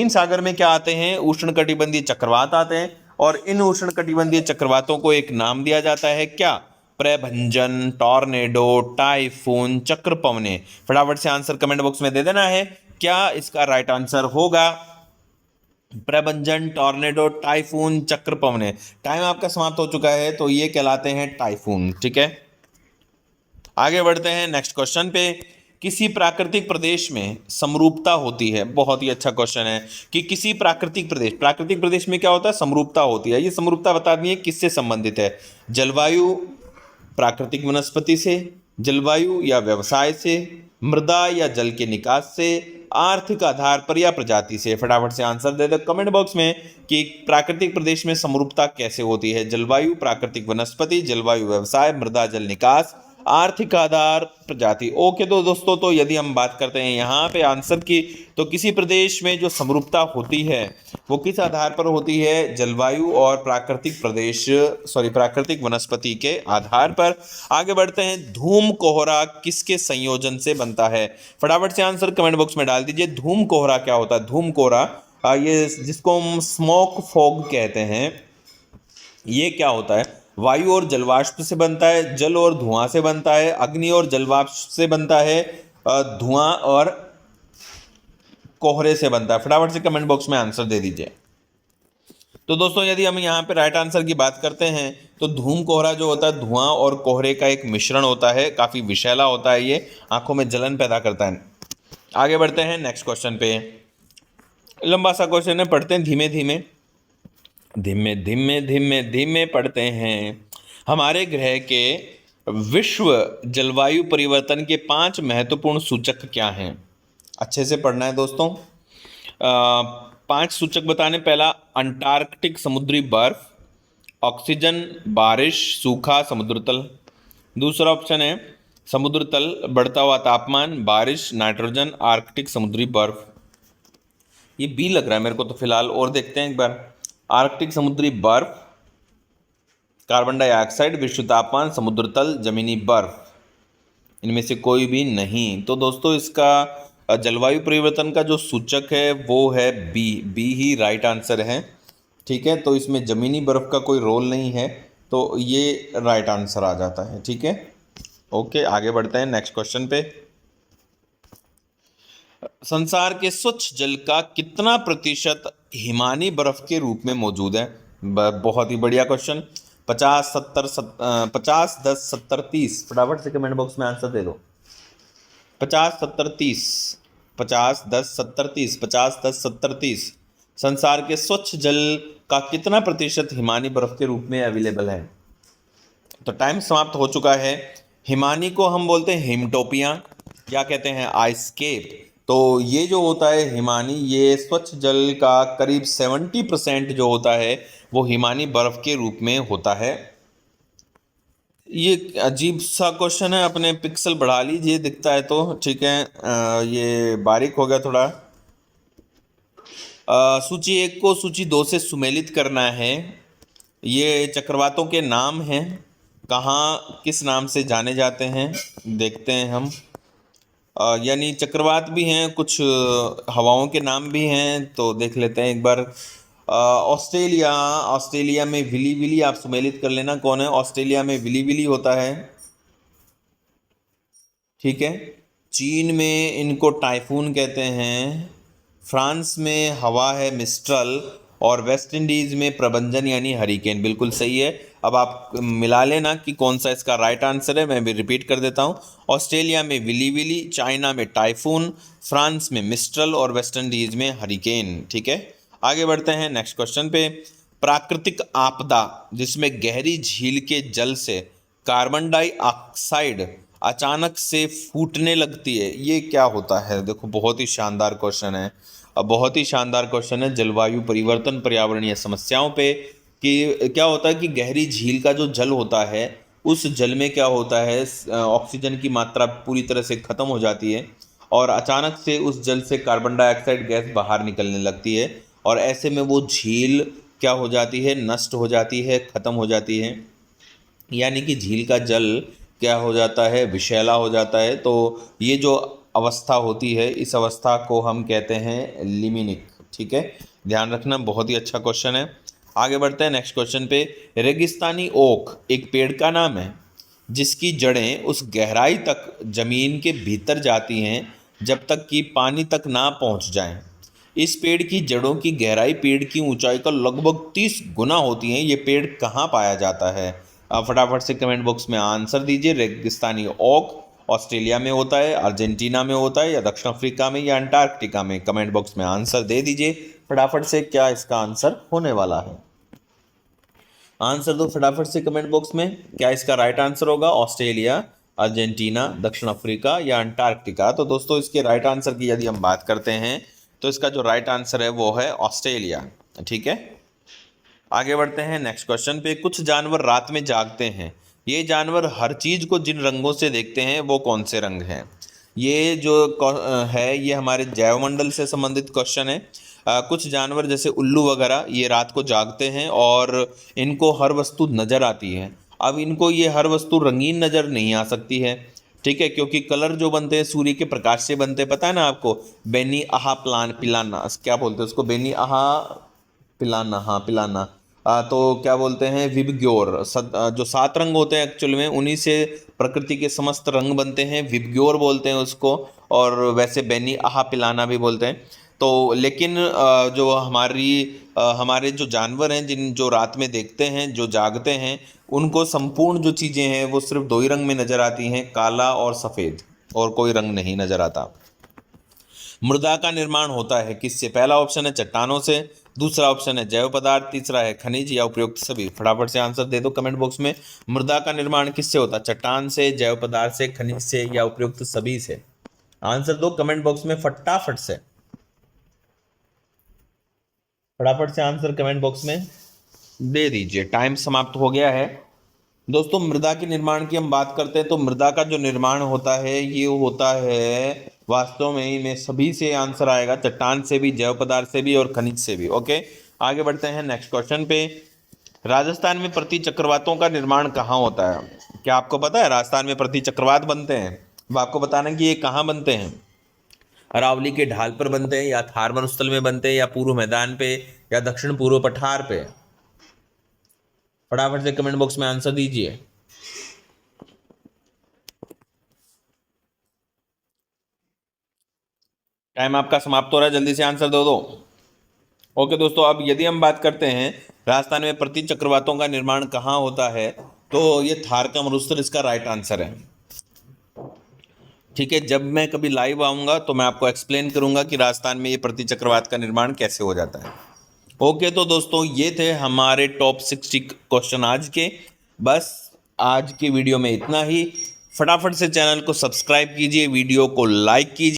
सागर में क्या आते हैं? उष्णकटिबंधीय चक्रवात आते हैं। और इन उष्णकटिबंधीय चक्रवातों को एक नाम दिया जाता है क्या? प्रभंजन, टॉर्नेडो, टाइफून, चक्रपवने। फटाफट से आंसर कमेंट बॉक्स में दे देना है। क्या इसका राइट आंसर होगा प्रभंजन, टॉर्नेडो, टाइफून, चक्रपवने? टाइम आपका समाप्त हो चुका है, तो ये कहलाते हैं टाइफून। ठीक है, आगे बढ़ते हैं नेक्स्ट क्वेश्चन पे। किसी प्राकृतिक प्रदेश में समरूपता होती है? बहुत ही अच्छा क्वेश्चन है कि किसी प्राकृतिक प्रदेश में क्या होता है? समरूपता होती है। ये समरूपता बता दी है किससे संबंधित है? जलवायु, प्राकृतिक वनस्पति से, जलवायु या व्यवसाय से, मृदा या जल के निकास से, आर्थिक आधार पर या प्रजाति से। फटाफट से आंसर दे दो कमेंट बॉक्स में कि प्राकृतिक प्रदेश में समरूपता कैसे होती है? जलवायु, प्राकृतिक वनस्पति, जलवायु व्यवसाय, मृदा जल निकास, आर्थिक आधार, प्रजाति। ओके तो दोस्तों, तो यदि हम बात करते हैं यहाँ पे आंसर की, तो किसी प्रदेश में जो समरूपता होती है वो किस आधार पर होती है? जलवायु और प्राकृतिक वनस्पति के आधार पर। आगे बढ़ते हैं। धूम कोहरा किसके संयोजन से बनता है? फटाफट से आंसर कमेंट बॉक्स में डाल दीजिए। धूम कोहरा क्या होता है? धूम कोहरा ये जिसको हम स्मोक फॉग कहते हैं, ये क्या होता है? वायु और जलवाष्प से बनता है, जल और धुआं से बनता है, अग्नि और जलवाष्प से बनता है, धुआं और कोहरे से बनता है। फटाफट से कमेंट बॉक्स में आंसर दे दीजिए। तो दोस्तों, यदि हम यहाँ पे राइट आंसर की बात करते हैं तो धूम कोहरा जो होता है धुआं और कोहरे का एक मिश्रण होता है। काफ़ी विषैला होता है, ये आंखों में जलन पैदा करता है। आगे बढ़ते हैं नेक्स्ट क्वेश्चन पे। लंबा सा क्वेश्चन है, पढ़ते हैं धीमे धीमे धीमे धीमे धीमे धीमे पढ़ते हैं। हमारे ग्रह के विश्व जलवायु परिवर्तन के 5 महत्वपूर्ण सूचक क्या हैं? अच्छे से पढ़ना है दोस्तों। 5 सूचक बताने। पहला, अंटार्कटिक समुद्री बर्फ, ऑक्सीजन, बारिश, सूखा, समुद्र तल। दूसरा ऑप्शन है समुद्र तल, बढ़ता हुआ तापमान, बारिश, नाइट्रोजन, आर्कटिक समुद्री बर्फ। ये बी लग रहा है मेरे को तो फिलहाल, और देखते हैं एक बार। आर्कटिक समुद्री बर्फ, कार्बन डाइऑक्साइड, विश्व तापमान, समुद्र तल, जमीनी बर्फ। इनमें से कोई भी नहीं। तो दोस्तों, इसका जलवायु परिवर्तन का जो सूचक है वो है बी ही राइट आंसर है। ठीक है, तो इसमें ज़मीनी बर्फ़ का कोई रोल नहीं है, तो ये राइट आंसर आ जाता है। ठीक है, ओके, आगे बढ़ते हैं नेक्स्ट क्वेश्चन पे। संसार के स्वच्छ जल का कितना प्रतिशत हिमानी बर्फ के रूप में मौजूद है? बहुत ही बढ़िया क्वेश्चन। 50, 10, 70, 30। फटाफट से कमेंट बॉक्स में आंसर दे दो। 50, 70, 30। 50, 10, 70, 30। 50, 10, 70, 30। संसार के स्वच्छ जल का कितना प्रतिशत हिमानी बर्फ के रूप में अवेलेबल है? तो टाइम समाप्त हो चुका है। हिमानी को हम बोलते हैं हिमटोपिया या कहते हैं आइसकेप। तो ये जो होता है हिमानी, ये स्वच्छ जल का करीब 70% जो होता है वो हिमानी बर्फ के रूप में होता है। ये अजीब सा क्वेश्चन है, अपने पिक्सल बढ़ा लीजिए दिखता है तो ठीक है। ये बारीक हो गया थोड़ा। सूची 1 को सूची 2 से सुमेलित करना है। ये चक्रवातों के नाम हैं, कहाँ किस नाम से जाने जाते हैं देखते हैं हम। यानी चक्रवात भी हैं, कुछ हवाओं के नाम भी हैं, तो देख लेते हैं एक बार। ऑस्ट्रेलिया, ऑस्ट्रेलिया में विली विली, आप सुमेलित कर लेना कौन है। ऑस्ट्रेलिया में विली विली होता है, ठीक है। चीन में इनको टाइफून कहते हैं। फ्रांस में हवा है मिस्ट्रल। और वेस्ट इंडीज़ में प्रबंजन यानी हरिकेन, बिल्कुल सही है। अब आप मिला लेना कि कौन सा इसका राइट आंसर है। मैं भी रिपीट कर देता हूँ। ऑस्ट्रेलिया में विली विली, चाइना में टाइफून, फ्रांस में मिस्ट्रल और वेस्ट इंडीज़ में हरिकेन, ठीक है। आगे बढ़ते हैं नेक्स्ट क्वेश्चन पे। प्राकृतिक आपदा जिसमें गहरी झील के जल से कार्बन डाइऑक्साइड अचानक से फूटने लगती है, ये क्या होता है। देखो बहुत ही शानदार क्वेश्चन है। अब बहुत ही शानदार क्वेश्चन है जलवायु परिवर्तन पर्यावरणीय समस्याओं पे कि क्या होता है कि गहरी झील का जो जल होता है उस जल में क्या होता है, ऑक्सीजन की मात्रा पूरी तरह से ख़त्म हो जाती है और अचानक से उस जल से कार्बन डाइऑक्साइड गैस बाहर निकलने लगती है और ऐसे में वो झील क्या हो जाती है, नष्ट हो जाती है, ख़त्म हो जाती है। यानी कि झील का जल क्या हो जाता है, विषैला हो जाता है। तो ये जो अवस्था होती है इस अवस्था को हम कहते हैं लिमिनिक, ठीक है। ध्यान रखना, बहुत ही अच्छा क्वेश्चन है। आगे बढ़ते हैं नेक्स्ट क्वेश्चन पे। रेगिस्तानी ओक एक पेड़ का नाम है जिसकी जड़ें उस गहराई तक जमीन के भीतर जाती हैं जब तक कि पानी तक ना पहुंच जाएं। इस पेड़ की जड़ों की गहराई पेड़ की ऊंचाई का लगभग 30 गुना होती है। ये पेड़ कहाँ पाया जाता है। आप फटाफट से कमेंट बॉक्स में आंसर दीजिए। रेगिस्तानी ओक ऑस्ट्रेलिया में होता है, अर्जेंटीना में होता है, या दक्षिण अफ्रीका में, या अंटार्कटिका में। कमेंट बॉक्स में आंसर दे दीजिए फटाफट से, क्या इसका आंसर होने वाला है। आंसर दो फटाफट से कमेंट बॉक्स में, क्या इसका राइट आंसर होगा ऑस्ट्रेलिया, अर्जेंटीना, दक्षिण अफ्रीका या अंटार्कटिका। तो दोस्तों इसके राइट आंसर की यदि हम बात करते हैं तो इसका जो राइट आंसर है वो है ऑस्ट्रेलिया, ठीक है। आगे बढ़ते हैं नेक्स्ट क्वेश्चन पे। कुछ जानवर रात में जागते हैं। ये जानवर हर चीज़ को जिन रंगों से देखते हैं वो कौन से रंग हैं। ये जो है ये हमारे जैवमंडल से संबंधित क्वेश्चन है। कुछ जानवर जैसे उल्लू वगैरह ये रात को जागते हैं और इनको हर वस्तु नज़र आती है। अब इनको ये हर वस्तु रंगीन नज़र नहीं आ सकती है, ठीक है, क्योंकि कलर जो बनते हैं सूर्य के प्रकाश से बनते हैं, पता है ना आपको। बेनी आहा प्लान पिलाना क्या बोलते हैं उसको, बेनी आहा पिलाना, हाँ पिलाना। तो क्या बोलते हैं, विबग्योर। जो 7 रंग होते हैं एक्चुअल में उन्हीं से प्रकृति के समस्त रंग बनते हैं, विबग्योर बोलते हैं उसको। और वैसे बेनी आहा पिलाना भी बोलते हैं। तो लेकिन जो हमारे जो जानवर हैं जिन जो रात में देखते हैं, जो जागते हैं, उनको संपूर्ण जो चीज़ें हैं वो सिर्फ 2 ही रंग में नज़र आती हैं, काला और सफ़ेद, और कोई रंग नहीं नज़र आता। मृदा का निर्माण होता है किससे। पहला ऑप्शन है चट्टानों से, दूसरा ऑप्शन है जैव पदार्थ, तीसरा है खनिज या उपयुक्त सभी। फटाफट से आंसर दे दो कमेंट बॉक्स में। मृदा का निर्माण किससे होता है, चट्टान से, जैव पदार्थ से, खनिज से या उपयुक्त सभी से। आंसर दो कमेंट बॉक्स में फटाफट से, फटाफट से आंसर कमेंट बॉक्स में दे दीजिए। टाइम समाप्त हो गया है। दोस्तों मृदा के निर्माण की हम बात करते हैं तो मृदा का जो निर्माण होता है ये होता है वास्तव में इनमें सभी से आंसर आएगा, चट्टान से भी, जैव पदार्थ से भी और खनिज से भी। ओके आगे बढ़ते हैं नेक्स्ट क्वेश्चन पे। राजस्थान में प्रति चक्रवातों का निर्माण कहाँ होता है। क्या आपको पता है राजस्थान में प्रति चक्रवात बनते हैं। अब आपको बताना कि ये कहाँ बनते हैं। अरावली के ढाल पर बनते हैं, या थार वनस्थल में बनते हैं, या पूर्व मैदान पे, या दक्षिण पूर्व पठार पे। फटाफट से कमेंट बॉक्स में आंसर दीजिए। टाइम आपका समाप्त हो रहा है, जल्दी से आंसर दो। ओके दोस्तों, अब यदि हम बात करते हैं राजस्थान में प्रति चक्रवातों का निर्माण कहाँ होता है तो ये थार का मरुस्थल इसका राइट आंसर है, ठीक है। जब मैं कभी लाइव आऊँगा तो मैं आपको एक्सप्लेन करूँगा कि राजस्थान में ये प्रति चक्रवात का निर्माण कैसे हो जाता है। ओके तो दोस्तों ये थे हमारे टॉप 60 क्वेश्चन आज के। बस आज की वीडियो में इतना ही। फटाफट से चैनल को सब्सक्राइब कीजिए, वीडियो को लाइक कीजिए।